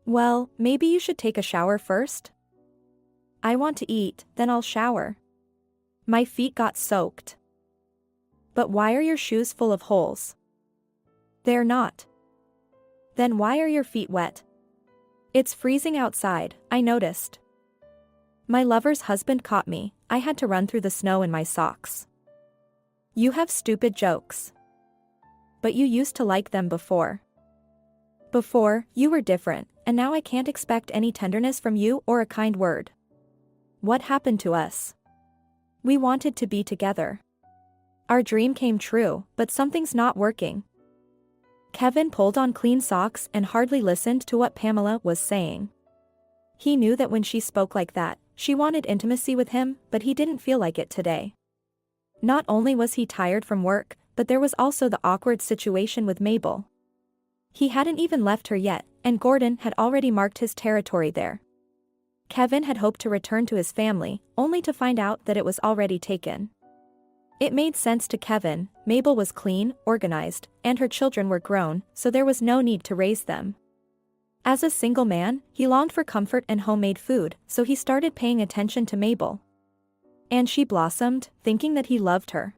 [SPEAKER 2] "Well, maybe you should take a shower first." "I want to eat, then I'll shower. My feet got soaked." "But why are your shoes full of holes?" "They're not." "Then why are your feet wet?" "It's freezing outside, I noticed. My lover's husband caught me, I had to run through the snow in my socks." "You have stupid jokes. But you used to like them before. Before, you were different, and now I can't expect any tenderness from you or a kind word. What happened to us? We wanted to be together. Our dream came true, but something's not working." Kevin pulled on clean socks and hardly listened to what Pamela was saying. He knew that when she spoke like that, she wanted intimacy with him, but he didn't feel like it today. Not only was he tired from work, but there was also the awkward situation with Mabel. He hadn't even left her yet, and Gordon had already marked his territory there. Kevin had hoped to return to his family, only to find out that it was already taken. It made sense to Kevin, Mabel was clean, organized, and her children were grown, so there was no need to raise them. As a single man, he longed for comfort and homemade food, so he started paying attention to Mabel. And she blossomed, thinking that he loved her.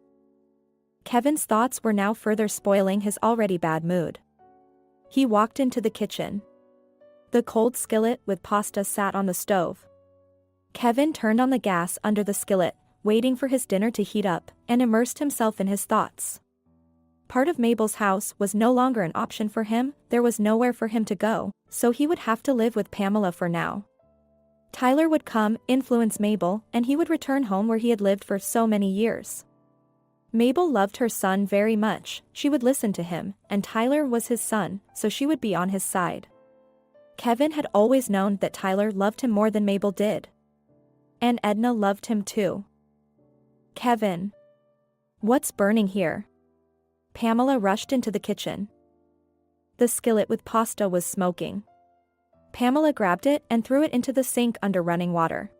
[SPEAKER 2] Kevin's thoughts were now further spoiling his already bad mood. He walked into the kitchen. The cold skillet with pasta sat on the stove. Kevin turned on the gas under the skillet, waiting for his dinner to heat up, and immersed himself in his thoughts. Part of Mabel's house was no longer an option for him, there was nowhere for him to go, so he would have to live with Pamela for now. Tyler would come, influence Mabel, and he would return home where he had lived for so many years. Mabel loved her son very much, she would listen to him, and Tyler was his son, so she would be on his side. Kevin had always known that Tyler loved him more than Mabel did. And Edna loved him too. "Kevin. What's burning here?" Pamela rushed into the kitchen. The skillet with pasta was smoking. Pamela grabbed it and threw it into the sink under running water.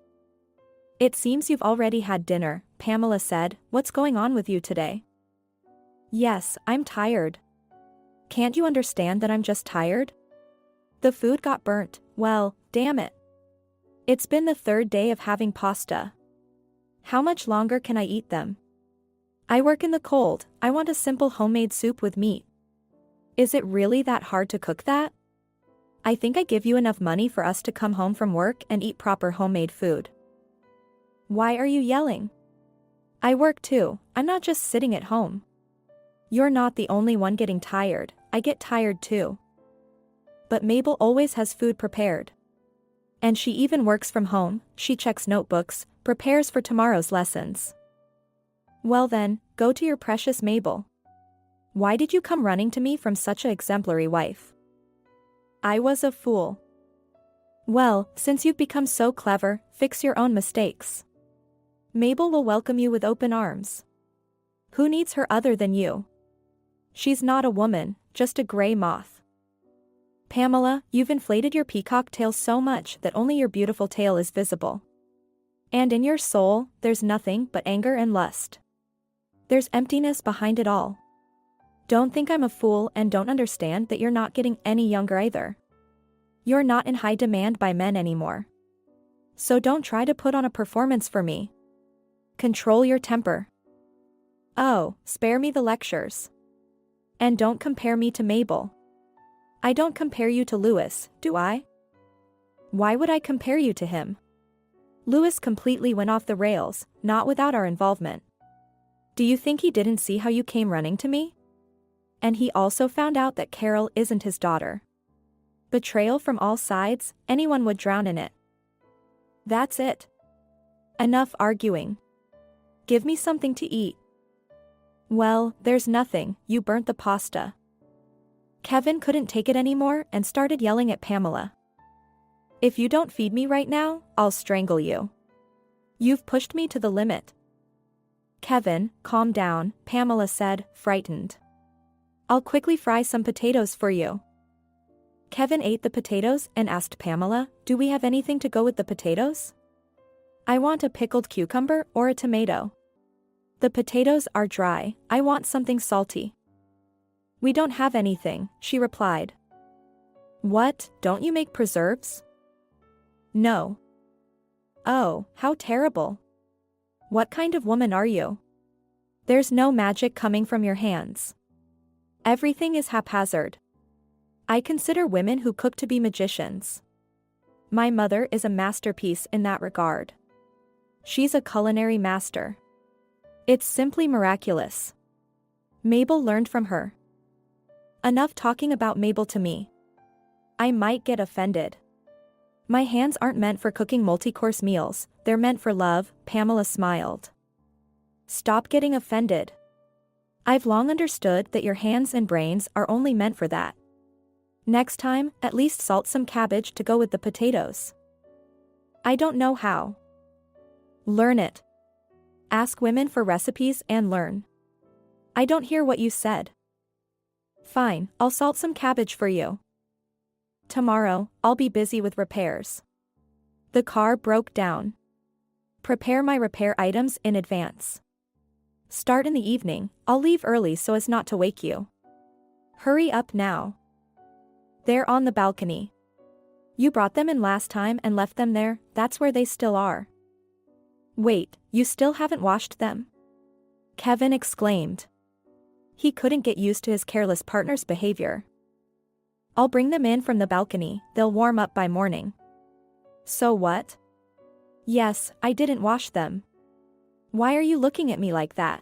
[SPEAKER 2] "It seems you've already had dinner," Pamela said. "What's going on with you today?" "Yes, I'm tired." "Can't you understand that I'm just tired? The food got burnt, well, damn it. It's been the 3rd day of having pasta. How much longer can I eat them? I work in the cold, I want a simple homemade soup with meat. Is it really that hard to cook that? I think I give you enough money for us to come home from work and eat proper homemade food." "Why are you yelling? I work too, I'm not just sitting at home. You're not the only one getting tired, I get tired too. But Mabel always has food prepared. And she even works from home, she checks notebooks, prepares for tomorrow's lessons." "Well then, go to your precious Mabel. Why did you come running to me from such an exemplary wife?" "I was a fool." "Well, since you've become so clever, fix your own mistakes. Mabel will welcome you with open arms." Who needs her other than you? She's not a woman, just a gray moth. Pamela, you've inflated your peacock tail so much that only your beautiful tail is visible. And in your soul, there's nothing but anger and lust. There's emptiness behind it all. Don't think I'm a fool and don't understand that you're not getting any younger either. You're not in high demand by men anymore. So don't try to put on a performance for me. Control your temper. Oh, spare me the lectures. And don't compare me to Mabel. I don't compare you to Louis, do I? Why would I compare you to him? Louis completely went off the rails, not without our involvement. Do you think he didn't see how you came running to me? And he also found out that Carol isn't his daughter. Betrayal from all sides, anyone would drown in it. That's it. Enough arguing. Give me something to eat. Well, there's nothing, you burnt the pasta. Kevin couldn't take it anymore and started yelling at Pamela. If you don't feed me right now, I'll strangle you. You've pushed me to the limit. Kevin, calm down, Pamela said, frightened. I'll quickly fry some potatoes for you. Kevin ate the potatoes and asked Pamela, do we have anything to go with the potatoes? I want a pickled cucumber or a tomato. The potatoes are dry, I want something salty. We don't have anything, she replied. What, don't you make preserves? No. Oh, how terrible. What kind of woman are you? There's no magic coming from your hands. Everything is haphazard. I consider women who cook to be magicians. My mother is a masterpiece in that regard. She's a culinary master. It's simply miraculous. Mabel learned from her. Enough talking about Mabel to me. I might get offended. My hands aren't meant for cooking multi-course meals, they're meant for love, Pamela smiled. Stop getting offended. I've long understood that your hands and brains are only meant for that. Next time, at least salt some cabbage to go with the potatoes. I don't know how. Learn it. Ask women for recipes and learn. I don't hear what you said. Fine, I'll salt some cabbage for you. Tomorrow, I'll be busy with repairs. The car broke down. Prepare my repair items in advance. Start in the evening, I'll leave early so as not to wake you. Hurry up now. They're on the balcony. You brought them in last time and left them there, that's where they still are. Wait, you still haven't washed them? Kevin exclaimed. He couldn't get used to his careless partner's behavior. I'll bring them in from the balcony, they'll warm up by morning. So what? Yes, I didn't wash them. Why are you looking at me like that?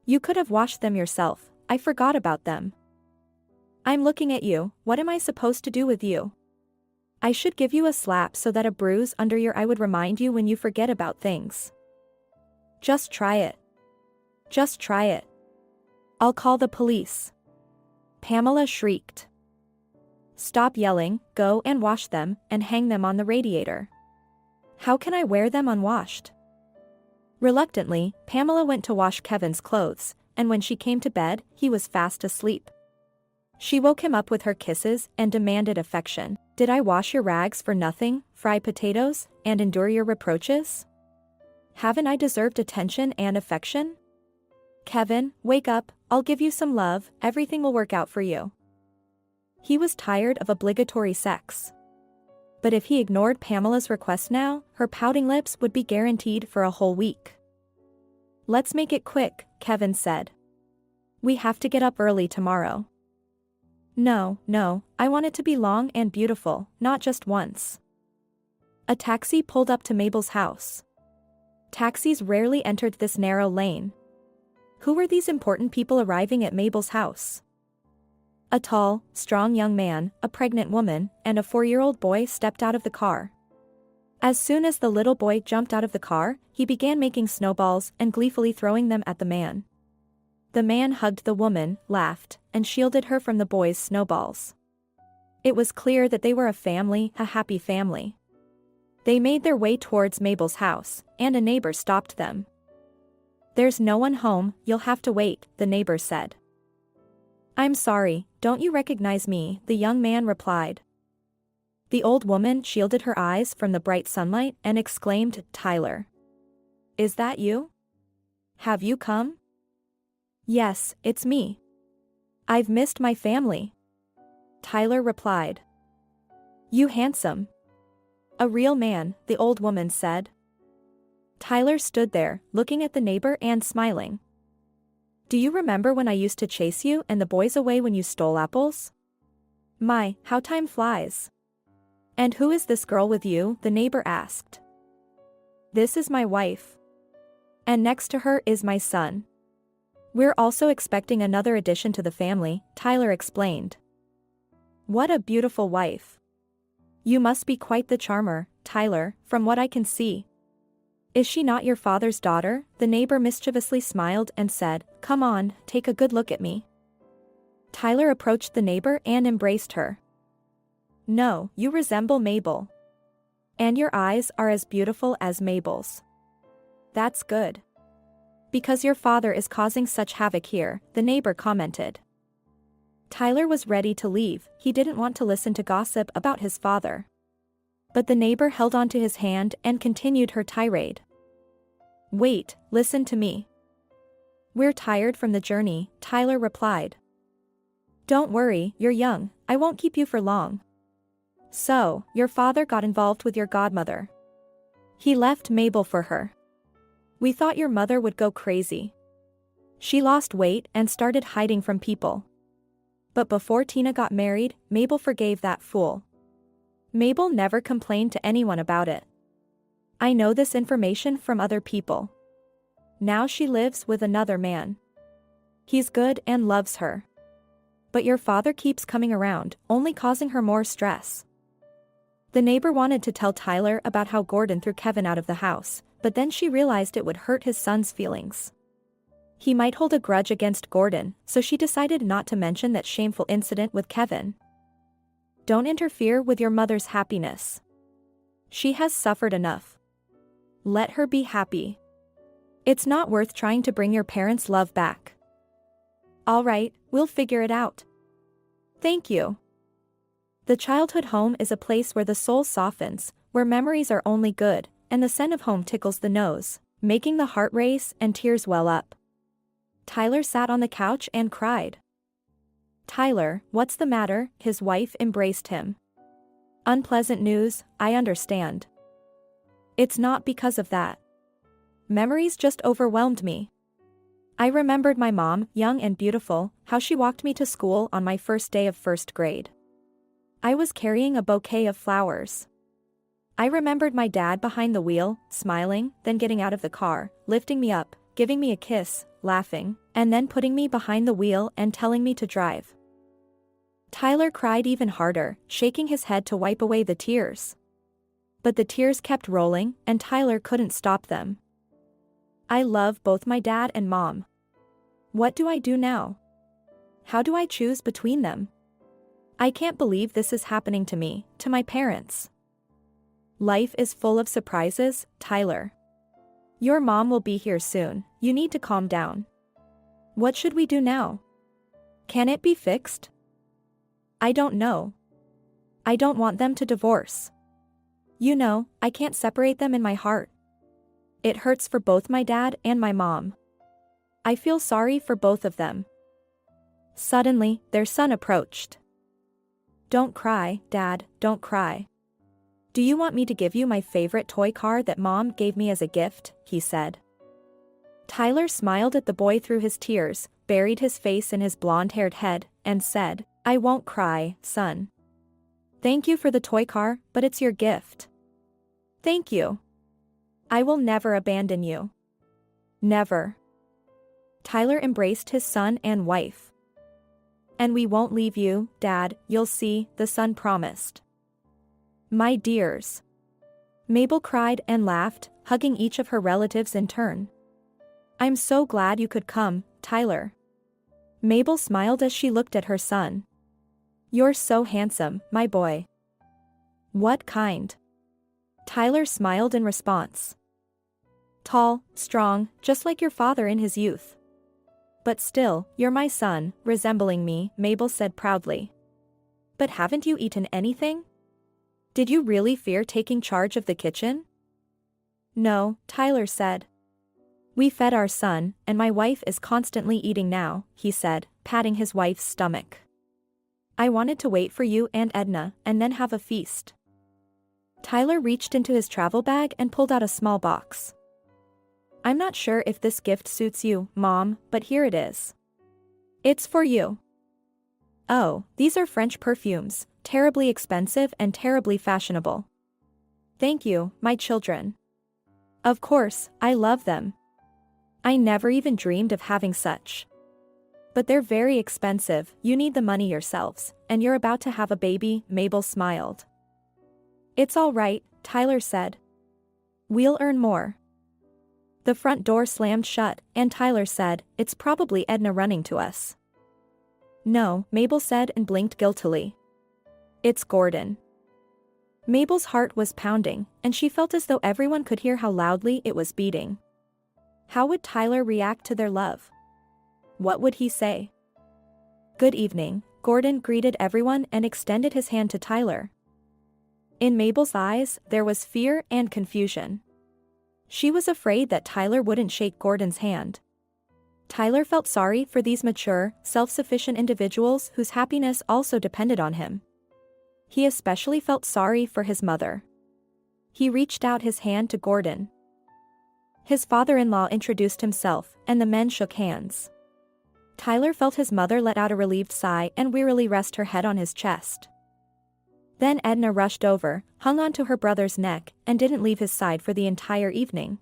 [SPEAKER 2] You could have washed them yourself, I forgot about them. I'm looking at you, what am I supposed to do with you? I should give you a slap so that a bruise under your eye would remind you when you forget about things. Just try it. Just try it. I'll call the police. Pamela shrieked. Stop yelling, go and wash them, and hang them on the radiator. How can I wear them unwashed? Reluctantly, Pamela went to wash Kevin's clothes, and when she came to bed, he was fast asleep. She woke him up with her kisses and demanded affection. Did I wash your rags for nothing, fry potatoes, and endure your reproaches? Haven't I deserved attention and affection? Kevin, wake up, I'll give you some love, everything will work out for you. He was tired of obligatory sex. But if he ignored Pamela's request now, her pouting lips would be guaranteed for a whole week. Let's make it quick, Kevin said. We have to get up early tomorrow. No, I want it to be long and beautiful, not just once. A taxi pulled up to Mabel's house. Taxis rarely entered this narrow lane. Who were these important people arriving at Mabel's house? A tall, strong young man, a pregnant woman, and a 4-year-old boy stepped out of the car. As soon as the little boy jumped out of the car, he began making snowballs and gleefully throwing them at the man. The man hugged the woman, laughed, and shielded her from the boy's snowballs. It was clear that they were a family, a happy family. They made their way towards Mabel's house, and a neighbor stopped them. There's no one home, you'll have to wait, the neighbor said. I'm sorry, don't you recognize me? The young man replied. The old woman shielded her eyes from the bright sunlight and exclaimed, Tyler. Is that you? Have you come? Yes, it's me. I've missed my family. Tyler replied. You handsome. A real man, the old woman said. Tyler stood there, looking at the neighbor and smiling. Do you remember when I used to chase you and the boys away when you stole apples? My, how time flies. And who is this girl with you? The neighbor asked. This is my wife. And next to her is my son. We're also expecting another addition to the family, Tyler explained. What a beautiful wife. You must be quite the charmer, Tyler, from what I can see. Is she not your father's daughter? The neighbor mischievously smiled and said, Come on, take a good look at me. Tyler approached the neighbor and embraced her. No, you resemble Mabel. And your eyes are as beautiful as Mabel's. That's good. Because your father is causing such havoc here, the neighbor commented. Tyler was ready to leave, he didn't want to listen to gossip about his father. But the neighbor held onto his hand and continued her tirade. Wait, listen to me. We're tired from the journey, Tyler replied. Don't worry, you're young, I won't keep you for long. So, your father got involved with your godmother. He left Mabel for her. We thought your mother would go crazy. She lost weight and started hiding from people. But before Tina got married, Mabel forgave that fool. Mabel never complained to anyone about it. I know this information from other people. Now she lives with another man. He's good and loves her. But your father keeps coming around, only causing her more stress. The neighbor wanted to tell Tyler about how Gordon threw Kevin out of the house, but then she realized it would hurt his son's feelings. He might hold a grudge against Gordon, so she decided not to mention that shameful incident with Kevin. Don't interfere with your mother's happiness. She has suffered enough. Let her be happy. It's not worth trying to bring your parents' love back. All right, we'll figure it out. Thank you. The childhood home is a place where the soul softens, where memories are only good, and the scent of home tickles the nose, making the heart race and tears well up. Tyler sat on the couch and cried. Tyler, what's the matter? His wife embraced him. Unpleasant news, I understand. It's not because of that. Memories just overwhelmed me. I remembered my mom, young and beautiful, how she walked me to school on my first day of first grade. I was carrying a bouquet of flowers. I remembered my dad behind the wheel, smiling, then getting out of the car, lifting me up, giving me a kiss, laughing, and then putting me behind the wheel and telling me to drive. Tyler cried even harder, shaking his head to wipe away the tears. But the tears kept rolling, and Tyler couldn't stop them. I love both my dad and mom. What do I do now? How do I choose between them? I can't believe this is happening to me, to my parents. Life is full of surprises, Tyler. Your mom will be here soon, you need to calm down. What should we do now? Can it be fixed? I don't know. I don't want them to divorce. You know, I can't separate them in my heart. It hurts for both my dad and my mom. I feel sorry for both of them. Suddenly, their son approached. Don't cry, Dad, don't cry. Do you want me to give you my favorite toy car that Mom gave me as a gift? He said. Tyler smiled at the boy through his tears, buried his face in his blonde-haired head, and said, I won't cry, son. Thank you for the toy car, but it's your gift. Thank you. I will never abandon you. Never. Tyler embraced his son and wife. And we won't leave you, Dad, you'll see, the son promised. My dears. Mabel cried and laughed, hugging each of her relatives in turn. I'm so glad you could come, Tyler. Mabel smiled as she looked at her son. You're so handsome, my boy. What kind? Tyler smiled in response. Tall, strong, just like your father in his youth. But still, you're my son, resembling me, Mabel said proudly. But haven't you eaten anything? Did you really fear taking charge of the kitchen? No, Tyler said. We fed our son, and my wife is constantly eating now, he said, patting his wife's stomach. I wanted to wait for you and Edna, and then have a feast. Tyler reached into his travel bag and pulled out a small box. I'm not sure if this gift suits you, Mom, but here it is. It's for you. Oh, these are French perfumes, terribly expensive and terribly fashionable. Thank you, my children. Of course, I love them. I never even dreamed of having such. But they're very expensive, you need the money yourselves, and you're about to have a baby, Mabel smiled. It's all right, Tyler said. We'll earn more. The front door slammed shut, and Tyler said, It's probably Edna running to us. No, Mabel said and blinked guiltily. It's Gordon. Mabel's heart was pounding, and she felt as though everyone could hear how loudly it was beating. How would Tyler react to their love? What would he say? Good evening, Gordon greeted everyone and extended his hand to Tyler. In Mabel's eyes, there was fear and confusion. She was afraid that Tyler wouldn't shake Gordon's hand. Tyler felt sorry for these mature, self-sufficient individuals whose happiness also depended on him. He especially felt sorry for his mother. He reached out his hand to Gordon. His father-in-law introduced himself, and the men shook hands. Tyler felt his mother let out a relieved sigh and wearily rest her head on his chest. Then Edna rushed over, hung onto her brother's neck, and didn't leave his side for the entire evening.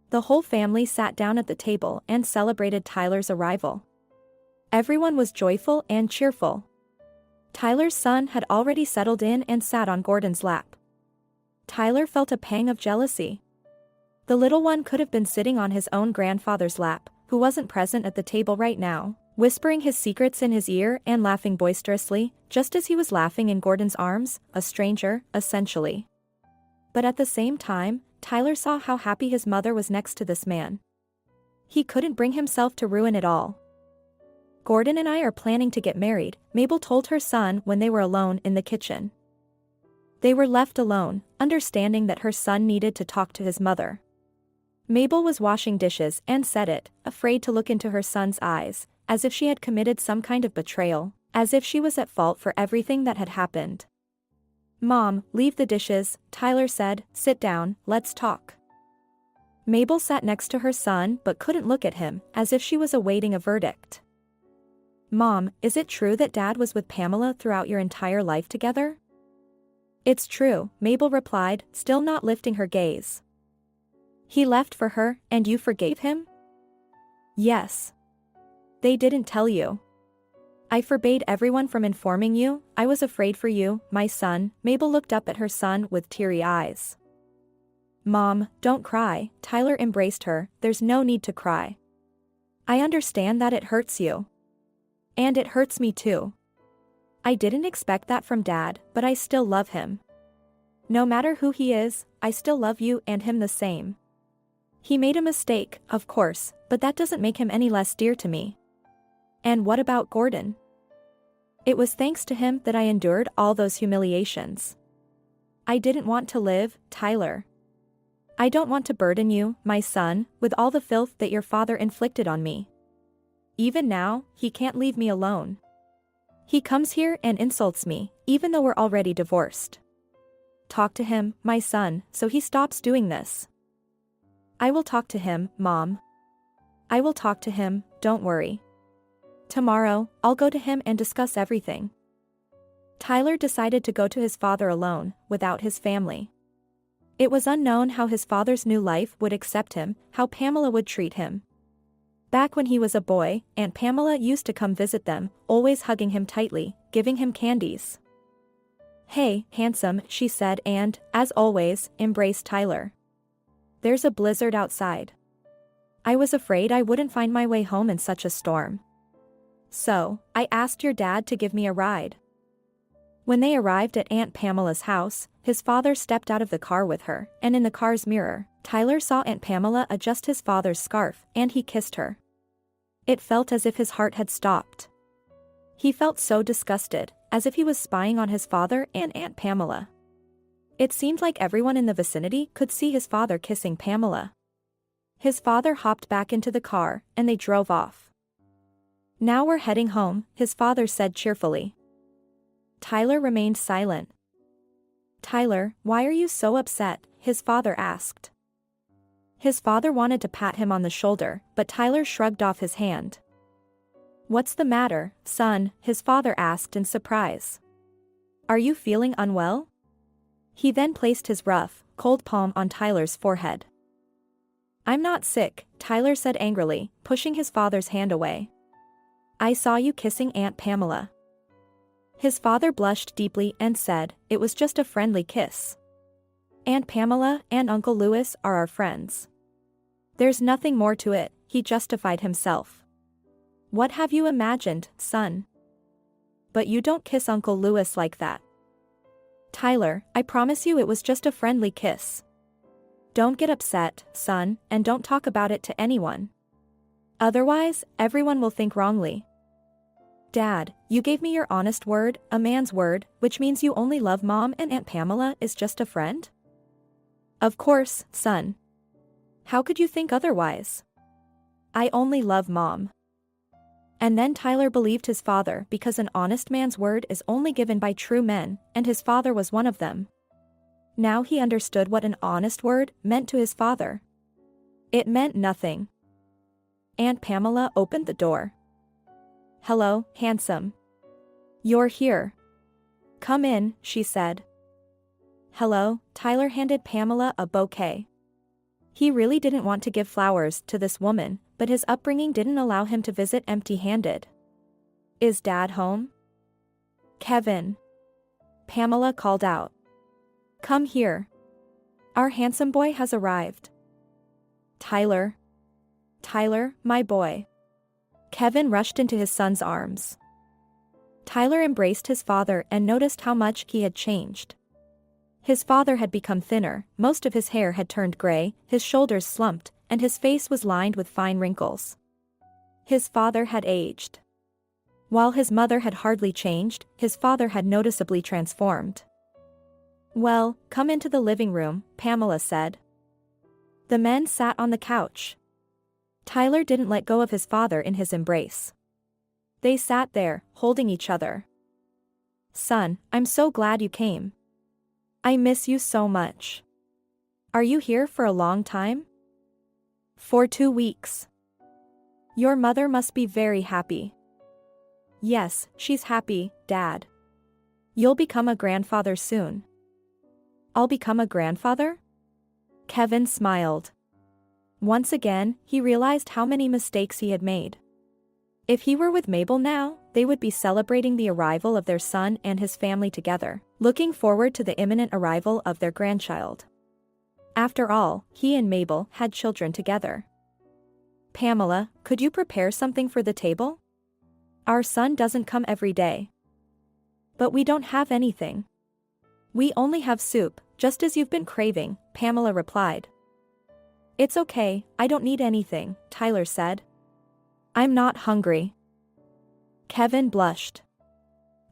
[SPEAKER 2] The whole family sat down at the table and celebrated Tyler's arrival. Everyone was joyful and cheerful. Tyler's son had already settled in and sat on Gordon's lap. Tyler felt a pang of jealousy. The little one could have been sitting on his own grandfather's lap, who wasn't present at the table right now, whispering his secrets in his ear and laughing boisterously, just as he was laughing in Gordon's arms, a stranger, essentially. But at the same time, Tyler saw how happy his mother was next to this man. He couldn't bring himself to ruin it all. Gordon and I are planning to get married, Mabel told her son when they were alone in the kitchen. They were left alone, understanding that her son needed to talk to his mother. Mabel was washing dishes and said it, afraid to look into her son's eyes, as if she had committed some kind of betrayal, as if she was at fault for everything that had happened. Mom, leave the dishes, Tyler said, sit down, let's talk. Mabel sat next to her son but couldn't look at him, as if she was awaiting a verdict. Mom, is it true that Dad was with Pamela throughout your entire life together? It's true, Mabel replied, still not lifting her gaze. He left for her, and you forgave him? Yes. They didn't tell you. I forbade everyone from informing you, I was afraid for you, my son. Mabel looked up at her son with teary eyes. Mom, don't cry, Tyler embraced her, there's no need to cry. I understand that it hurts you. And it hurts me too. I didn't expect that from Dad, but I still love him. No matter who he is, I still love you and him the same. He made a mistake, of course, but that doesn't make him any less dear to me. And what about Gordon? It was thanks to him that I endured all those humiliations. I didn't want to live, Tyler. I don't want to burden you, my son, with all the filth that your father inflicted on me. Even now, he can't leave me alone. He comes here and insults me, even though we're already divorced. Talk to him, my son, so he stops doing this. I will talk to him, Mom. I will talk to him, don't worry. Tomorrow, I'll go to him and discuss everything. Tyler decided to go to his father alone, without his family. It was unknown how his father's new life would accept him, how Pamela would treat him. Back when he was a boy, Aunt Pamela used to come visit them, always hugging him tightly, giving him candies. Hey, handsome, she said and, as always, embraced Tyler. There's a blizzard outside. I was afraid I wouldn't find my way home in such a storm. So, I asked your dad to give me a ride. When they arrived at Aunt Pamela's house, his father stepped out of the car with her, and in the car's mirror, Tyler saw Aunt Pamela adjust his father's scarf, and he kissed her. It felt as if his heart had stopped. He felt so disgusted, as if he was spying on his father and Aunt Pamela. It seemed like everyone in the vicinity could see his father kissing Pamela. His father hopped back into the car, and they drove off. "Now we're heading home," his father said cheerfully. Tyler remained silent. "Tyler, why are you so upset?" his father asked. His father wanted to pat him on the shoulder, but Tyler shrugged off his hand. "What's the matter, son?" his father asked in surprise. "Are you feeling unwell?" He then placed his rough, cold palm on Tyler's forehead. "I'm not sick," Tyler said angrily, pushing his father's hand away. "I saw you kissing Aunt Pamela." His father blushed deeply and said, "It was just a friendly kiss. Aunt Pamela and Uncle Louis are our friends. There's nothing more to it," he justified himself. "What have you imagined, son? But you don't kiss Uncle Louis like that." "Tyler, I promise you it was just a friendly kiss. Don't get upset, son, and don't talk about it to anyone. Otherwise, everyone will think wrongly." "Dad, you gave me your honest word, a man's word, which means you only love Mom and Aunt Pamela is just a friend?" "Of course, son. How could you think otherwise? I only love Mom." And then Tyler believed his father because an honest man's word is only given by true men, and his father was one of them. Now he understood what an honest word meant to his father. It meant nothing. Aunt Pamela opened the door. "Hello, handsome. You're here. Come in," she said. "Hello." Tyler handed Pamela a bouquet. He really didn't want to give flowers to this woman, but his upbringing didn't allow him to visit empty-handed. "Is Dad home?" "Kevin," Pamela called out. "Come here. Our handsome boy has arrived." "Tyler. Tyler, my boy." Kevin rushed into his son's arms. Tyler embraced his father and noticed how much he had changed. His father had become thinner, most of his hair had turned gray, his shoulders slumped, and his face was lined with fine wrinkles. His father had aged. While his mother had hardly changed, his father had noticeably transformed. "Well, come into the living room," Pamela said. The men sat on the couch. Tyler didn't let go of his father in his embrace. They sat there, holding each other. "Son, I'm so glad you came. I miss you so much. Are you here for a long time?" "For 2 weeks. Your mother must be very happy." "Yes, she's happy, Dad. You'll become a grandfather soon." "I'll become a grandfather?" Kevin smiled. Once again, he realized how many mistakes he had made. If he were with Mabel now, they would be celebrating the arrival of their son and his family together, looking forward to the imminent arrival of their grandchild. After all, he and Mabel had children together. "Pamela, could you prepare something for the table? Our son doesn't come every day." "But we don't have anything. We only have soup, just as you've been craving," Pamela replied. "It's okay, I don't need anything," Tyler said. "I'm not hungry." Kevin blushed.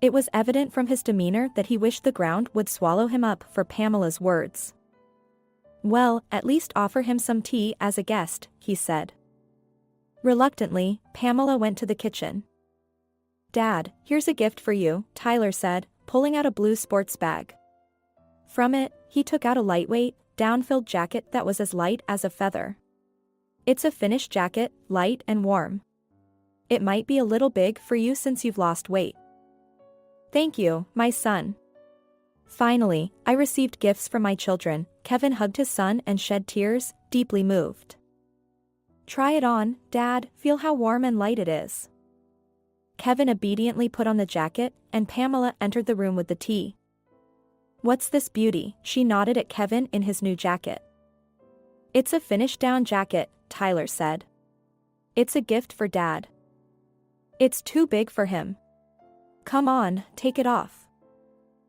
[SPEAKER 2] It was evident from his demeanor that he wished the ground would swallow him up for Pamela's words. "Well, at least offer him some tea as a guest," he said. Reluctantly, Pamela went to the kitchen. "Dad, here's a gift for you," Tyler said, pulling out a blue sports bag. From it, he took out a lightweight, down-filled jacket that was as light as a feather. "It's a finished jacket, light and warm. It might be a little big for you since you've lost weight." "Thank you, my son. Finally, I received gifts from my children." Kevin hugged his son and shed tears, deeply moved. "Try it on, Dad, feel how warm and light it is." Kevin obediently put on the jacket, and Pamela entered the room with the tea. "What's this beauty?" She nodded at Kevin in his new jacket. "It's a finished down jacket," Tyler said. "It's a gift for Dad. It's too big for him. Come on, take it off."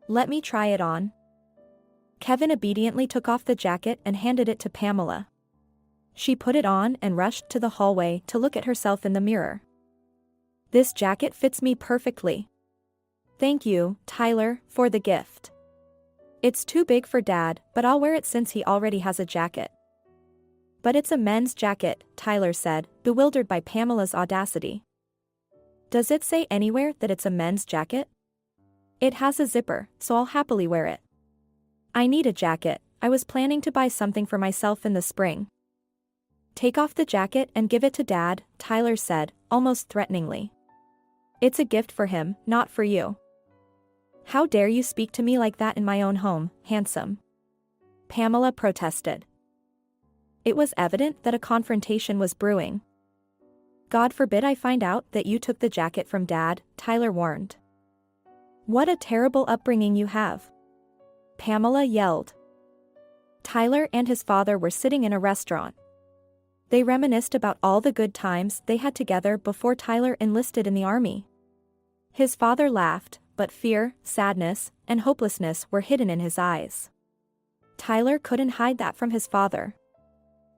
[SPEAKER 2] Let me try it on. Kevin obediently took off the jacket and handed it to Pamela. She put it on and rushed to the hallway to look at herself in the mirror. This jacket fits me perfectly. Thank you, Tyler, for the gift. It's too big for Dad, but I'll wear it since he already has a jacket. But it's a men's jacket, Tyler said, bewildered by Pamela's audacity. Does it say anywhere that it's a men's jacket? It has a zipper, so I'll happily wear it. I need a jacket. I was planning to buy something for myself in the spring. Take off the jacket and give it to Dad, Tyler said, almost threateningly. It's a gift for him, not for you. How dare you speak to me like that in my own home, handsome? Pamela protested. It was evident that a confrontation was brewing. God forbid I find out that you took the jacket from Dad, Tyler warned. What a terrible upbringing you have. Pamela yelled. Tyler and his father were sitting in a restaurant. They reminisced about all the good times they had together before Tyler enlisted in the army. His father laughed, but fear, sadness, and hopelessness were hidden in his eyes. Tyler couldn't hide that from his father.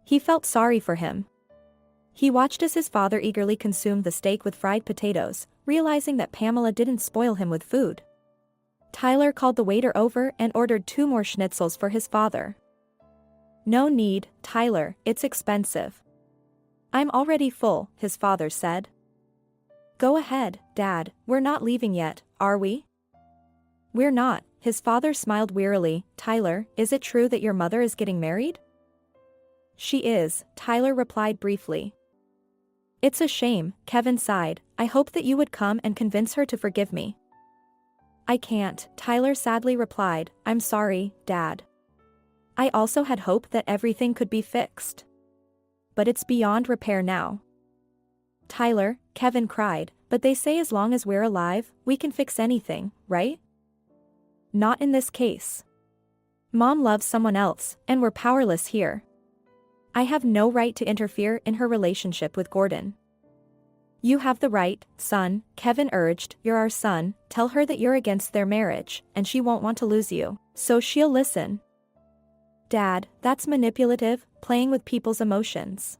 [SPEAKER 2] He felt sorry for him. He watched as his father eagerly consumed the steak with fried potatoes, realizing that Pamela didn't spoil him with food. Tyler called the waiter over and ordered 2 more schnitzels for his father. No need, Tyler, it's expensive. I'm already full, his father said. Go ahead, Dad, we're not leaving yet, are we? We're not, his father smiled wearily. Tyler, is it true that your mother is getting married? She is, Tyler replied briefly. It's a shame, Kevin sighed. I hope that you would come and convince her to forgive me. I can't, Tyler sadly replied. I'm sorry, Dad. I also had hoped that everything could be fixed. But it's beyond repair now. Tyler, Kevin cried, but they say as long as we're alive, we can fix anything, right? Not in this case. Mom loves someone else, and we're powerless here. I have no right to interfere in her relationship with Gordon. You have the right, son, Kevin urged. You're our son, tell her that you're against their marriage, and she won't want to lose you, so she'll listen. Dad, that's manipulative, playing with people's emotions.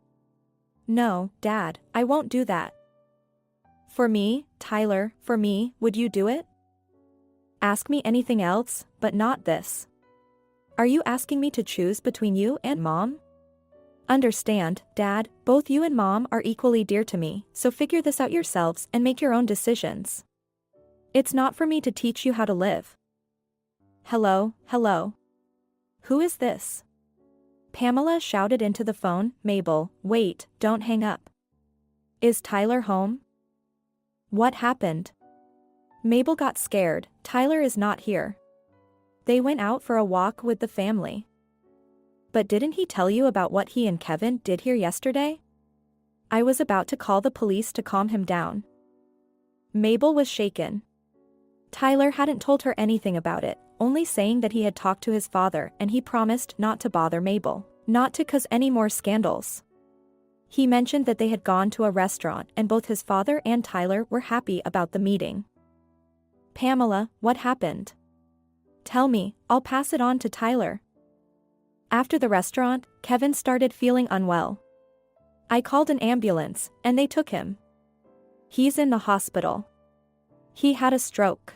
[SPEAKER 2] No, Dad, I won't do that. For me, Tyler, for me, would you do it? Ask me anything else, but not this. Are you asking me to choose between you and Mom? Understand, Dad, both you and Mom are equally dear to me, so figure this out yourselves and make your own decisions. It's not for me to teach you how to live. Hello, hello. Who is this? Pamela shouted into the phone. Mabel, wait, don't hang up. Is Tyler home? What happened? Mabel got scared. Tyler is not here. They went out for a walk with the family. But didn't he tell you about what he and Kevin did here yesterday? I was about to call the police to calm him down. Mabel was shaken. Tyler hadn't told her anything about it, only saying that he had talked to his father and he promised not to bother Mabel, not to cause any more scandals. He mentioned that they had gone to a restaurant and both his father and Tyler were happy about the meeting. Pamela, what happened? Tell me, I'll pass it on to Tyler. After the restaurant, Kevin started feeling unwell. I called an ambulance, and they took him. He's in the hospital. He had a stroke.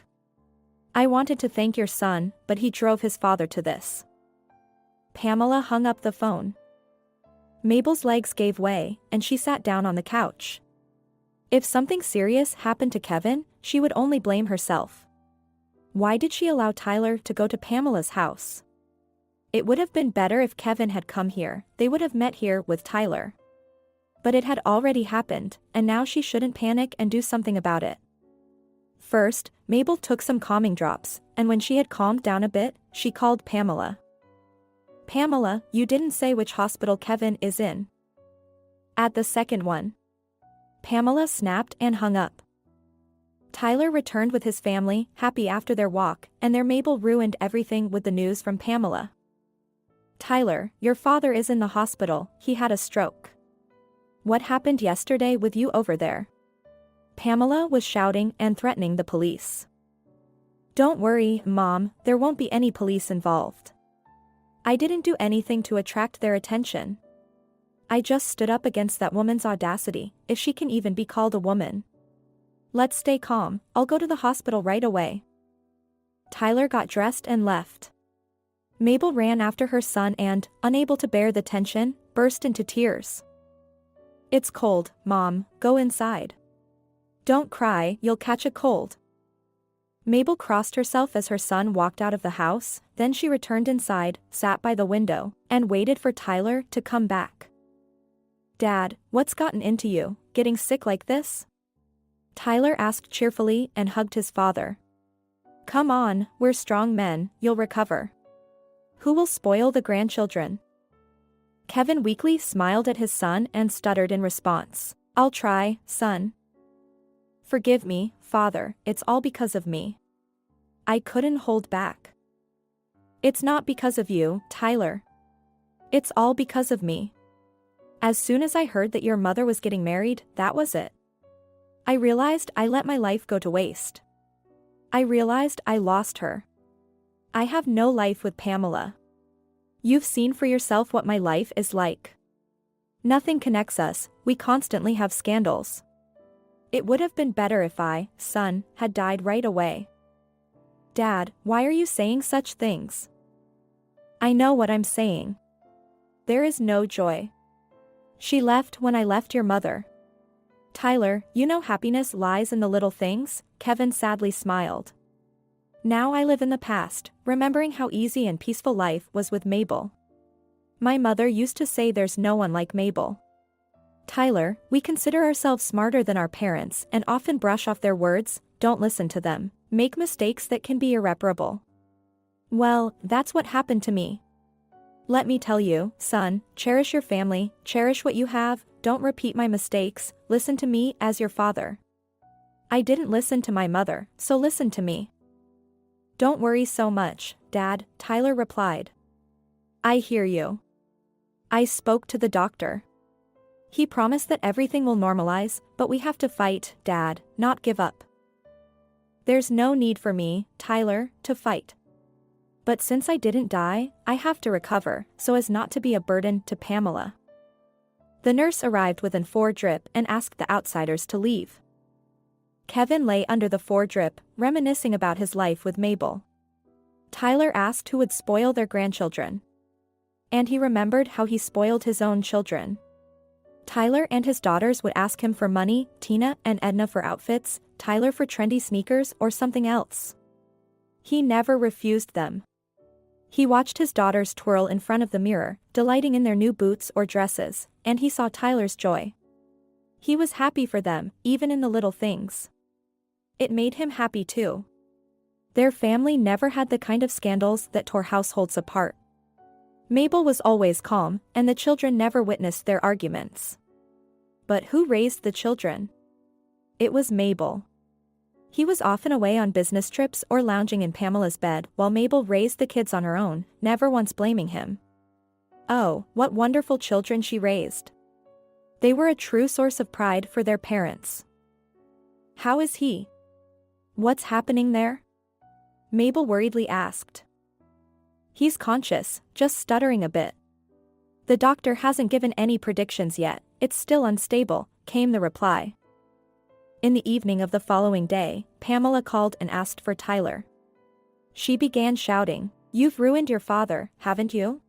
[SPEAKER 2] I wanted to thank your son, but he drove his father to this. Pamela hung up the phone. Mabel's legs gave way, and she sat down on the couch. If something serious happened to Kevin, she would only blame herself. Why did she allow Tyler to go to Pamela's house? It would have been better if Kevin had come here. They would have met here with Tyler. But it had already happened, and now she shouldn't panic and do something about it. First, Mabel took some calming drops, and when she had calmed down a bit, she called Pamela. Pamela, you didn't say which hospital Kevin is in. At the second one. Pamela snapped and hung up. Tyler returned with his family, happy after their walk, and their Mabel ruined everything with the news from Pamela. Tyler, your father is in the hospital, he had a stroke. What happened yesterday with you over there? Pamela was shouting and threatening the police. Don't worry, Mom, there won't be any police involved. I didn't do anything to attract their attention. I just stood up against that woman's audacity, if she can even be called a woman. Let's stay calm, I'll go to the hospital right away. Tyler got dressed and left. Mabel ran after her son and, unable to bear the tension, burst into tears. It's cold, Mom, go inside. Don't cry, you'll catch a cold. Mabel crossed herself as her son walked out of the house, then she returned inside, sat by the window, and waited for Tyler to come back. Dad, what's gotten into you, getting sick like this? Tyler asked cheerfully and hugged his father. Come on, we're strong men, you'll recover. Who will spoil the grandchildren? Kevin weakly smiled at his son and stuttered in response. I'll try, son. Forgive me, Father, it's all because of me. I couldn't hold back. It's not because of you, Tyler. It's all because of me. As soon as I heard that your mother was getting married, that was it. I realized I let my life go to waste. I realized I lost her. I have no life with Pamela. You've seen for yourself what my life is like. Nothing connects us, we constantly have scandals. It would have been better if I, son, had died right away. Dad, why are you saying such things? I know what I'm saying. There is no joy. She left when I left your mother. Tyler, you know happiness lies in the little things, Kevin sadly smiled. Now I live in the past, remembering how easy and peaceful life was with Mabel. My mother used to say there's no one like Mabel. Tyler, we consider ourselves smarter than our parents and often brush off their words, don't listen to them, make mistakes that can be irreparable. Well, that's what happened to me. Let me tell you, son, cherish your family, cherish what you have, don't repeat my mistakes, listen to me as your father. I didn't listen to my mother, so listen to me. Don't worry so much, Dad, Tyler replied. I hear you. I spoke to the doctor. He promised that everything will normalize, but we have to fight, Dad, not give up. There's no need for me, Tyler, to fight. But since I didn't die, I have to recover, so as not to be a burden to Pamela. The nurse arrived with an 4-drip and asked the outsiders to leave. Kevin lay under the 4-drip, reminiscing about his life with Mabel. Tyler asked who would spoil their grandchildren. And he remembered how he spoiled his own children. Tyler and his daughters would ask him for money, Tina and Edna for outfits, Tyler for trendy sneakers or something else. He never refused them. He watched his daughters twirl in front of the mirror, delighting in their new boots or dresses, and he saw Tyler's joy. He was happy for them, even in the little things. It made him happy too. Their family never had the kind of scandals that tore households apart. Mabel was always calm, and the children never witnessed their arguments. But who raised the children? It was Mabel. He was often away on business trips or lounging in Pamela's bed while Mabel raised the kids on her own, never once blaming him. Oh, what wonderful children she raised. They were a true source of pride for their parents. How is he? What's happening there? Mabel worriedly asked. He's conscious, just stuttering a bit. The doctor hasn't given any predictions yet, it's still unstable, came the reply. In the evening of the following day, Pamela called and asked for Tyler. She began shouting, "You've ruined your father, haven't you?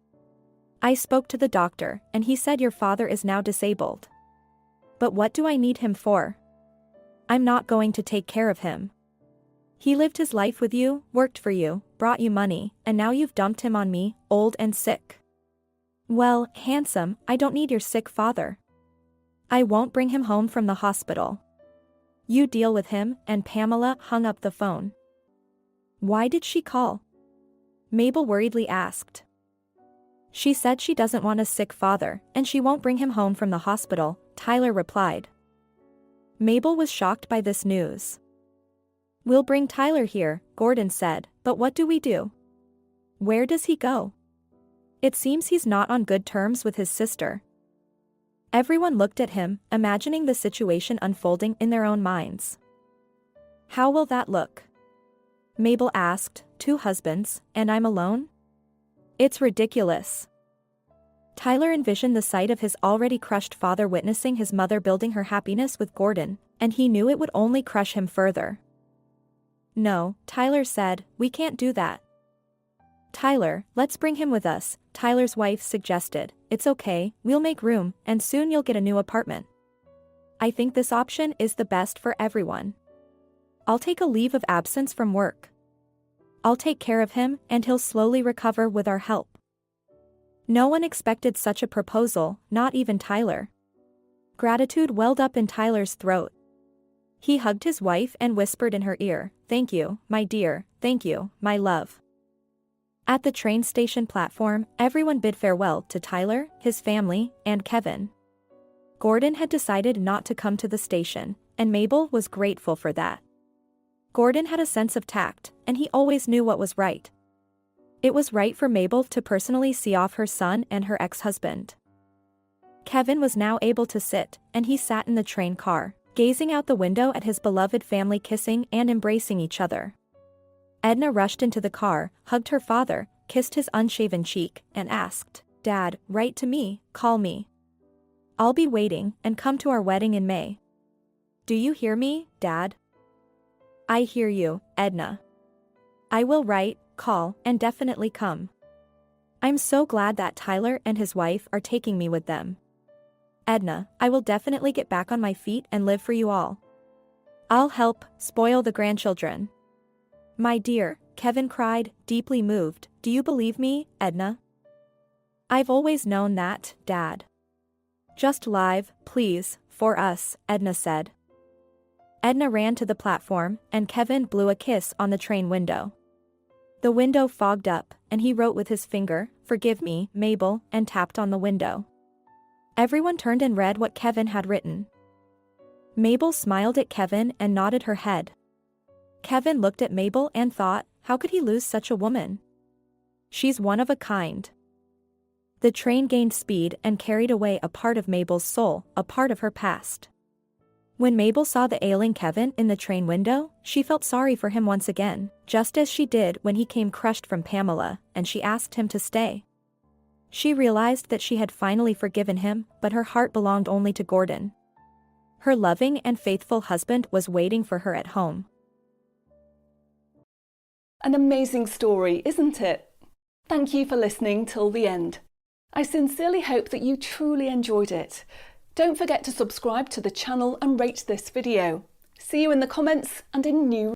[SPEAKER 2] I spoke to the doctor, and he said your father is now disabled. But what do I need him for? I'm not going to take care of him. He lived his life with you, worked for you, brought you money, and now you've dumped him on me, old and sick. Well, handsome, I don't need your sick father. I won't bring him home from the hospital. You deal with him," and Pamela hung up the phone. Why did she call? Mabel worriedly asked. She said she doesn't want a sick father, and she won't bring him home from the hospital, Tyler replied. Mabel was shocked by this news. We'll bring Tyler here, Gordon said, but what do we do? Where does he go? It seems he's not on good terms with his sister. Everyone looked at him, imagining the situation unfolding in their own minds. How will that look? Mabel asked. 2 husbands, and I'm alone? It's ridiculous. Tyler envisioned the sight of his already crushed father witnessing his mother building her happiness with Gordon, and he knew it would only crush him further. No, Tyler said, we can't do that. Tyler, let's bring him with us, Tyler's wife suggested. It's okay, we'll make room, and soon you'll get a new apartment. I think this option is the best for everyone. I'll take a leave of absence from work. I'll take care of him, and he'll slowly recover with our help. No one expected such a proposal, not even Tyler. Gratitude welled up in Tyler's throat. He hugged his wife and whispered in her ear, "Thank you, my dear, thank you, my love." At the train station platform, everyone bid farewell to Tyler, his family, and Kevin. Gordon had decided not to come to the station, and Mabel was grateful for that. Gordon had a sense of tact, and he always knew what was right. It was right for Mabel to personally see off her son and her ex-husband. Kevin was now able to sit, and he sat in the train car, gazing out the window at his beloved family kissing and embracing each other. Edna rushed into the car, hugged her father, kissed his unshaven cheek, and asked, "Dad, write to me, call me. I'll be waiting, and come to our wedding in May. Do you hear me, Dad?" "I hear you, Edna. I will write, call, and definitely come. I'm so glad that Tyler and his wife are taking me with them. Edna, I will definitely get back on my feet and live for you all. I'll help spoil the grandchildren." "My dear," Kevin cried, deeply moved, "do you believe me, Edna?" "I've always known that, Dad." "Just live, please, for us," Edna said. Edna ran to the platform, and Kevin blew a kiss on the train window. The window fogged up, and he wrote with his finger, "Forgive me, Mabel," and tapped on the window. Everyone turned and read what Kevin had written. Mabel smiled at Kevin and nodded her head. Kevin looked at Mabel and thought, how could he lose such a woman? She's one of a kind. The train gained speed and carried away a part of Mabel's soul, a part of her past. When Mabel saw the ailing Kevin in the train window, she felt sorry for him once again, just as she did when he came crushed from Pamela, and she asked him to stay. She realized that she had finally forgiven him, but her heart belonged only to Gordon. Her loving and faithful husband was waiting for her at home.
[SPEAKER 1] An amazing story, isn't it? Thank you for listening till the end. I sincerely hope that you truly enjoyed it. Don't forget to subscribe to the channel and rate this video. See you in the comments and in new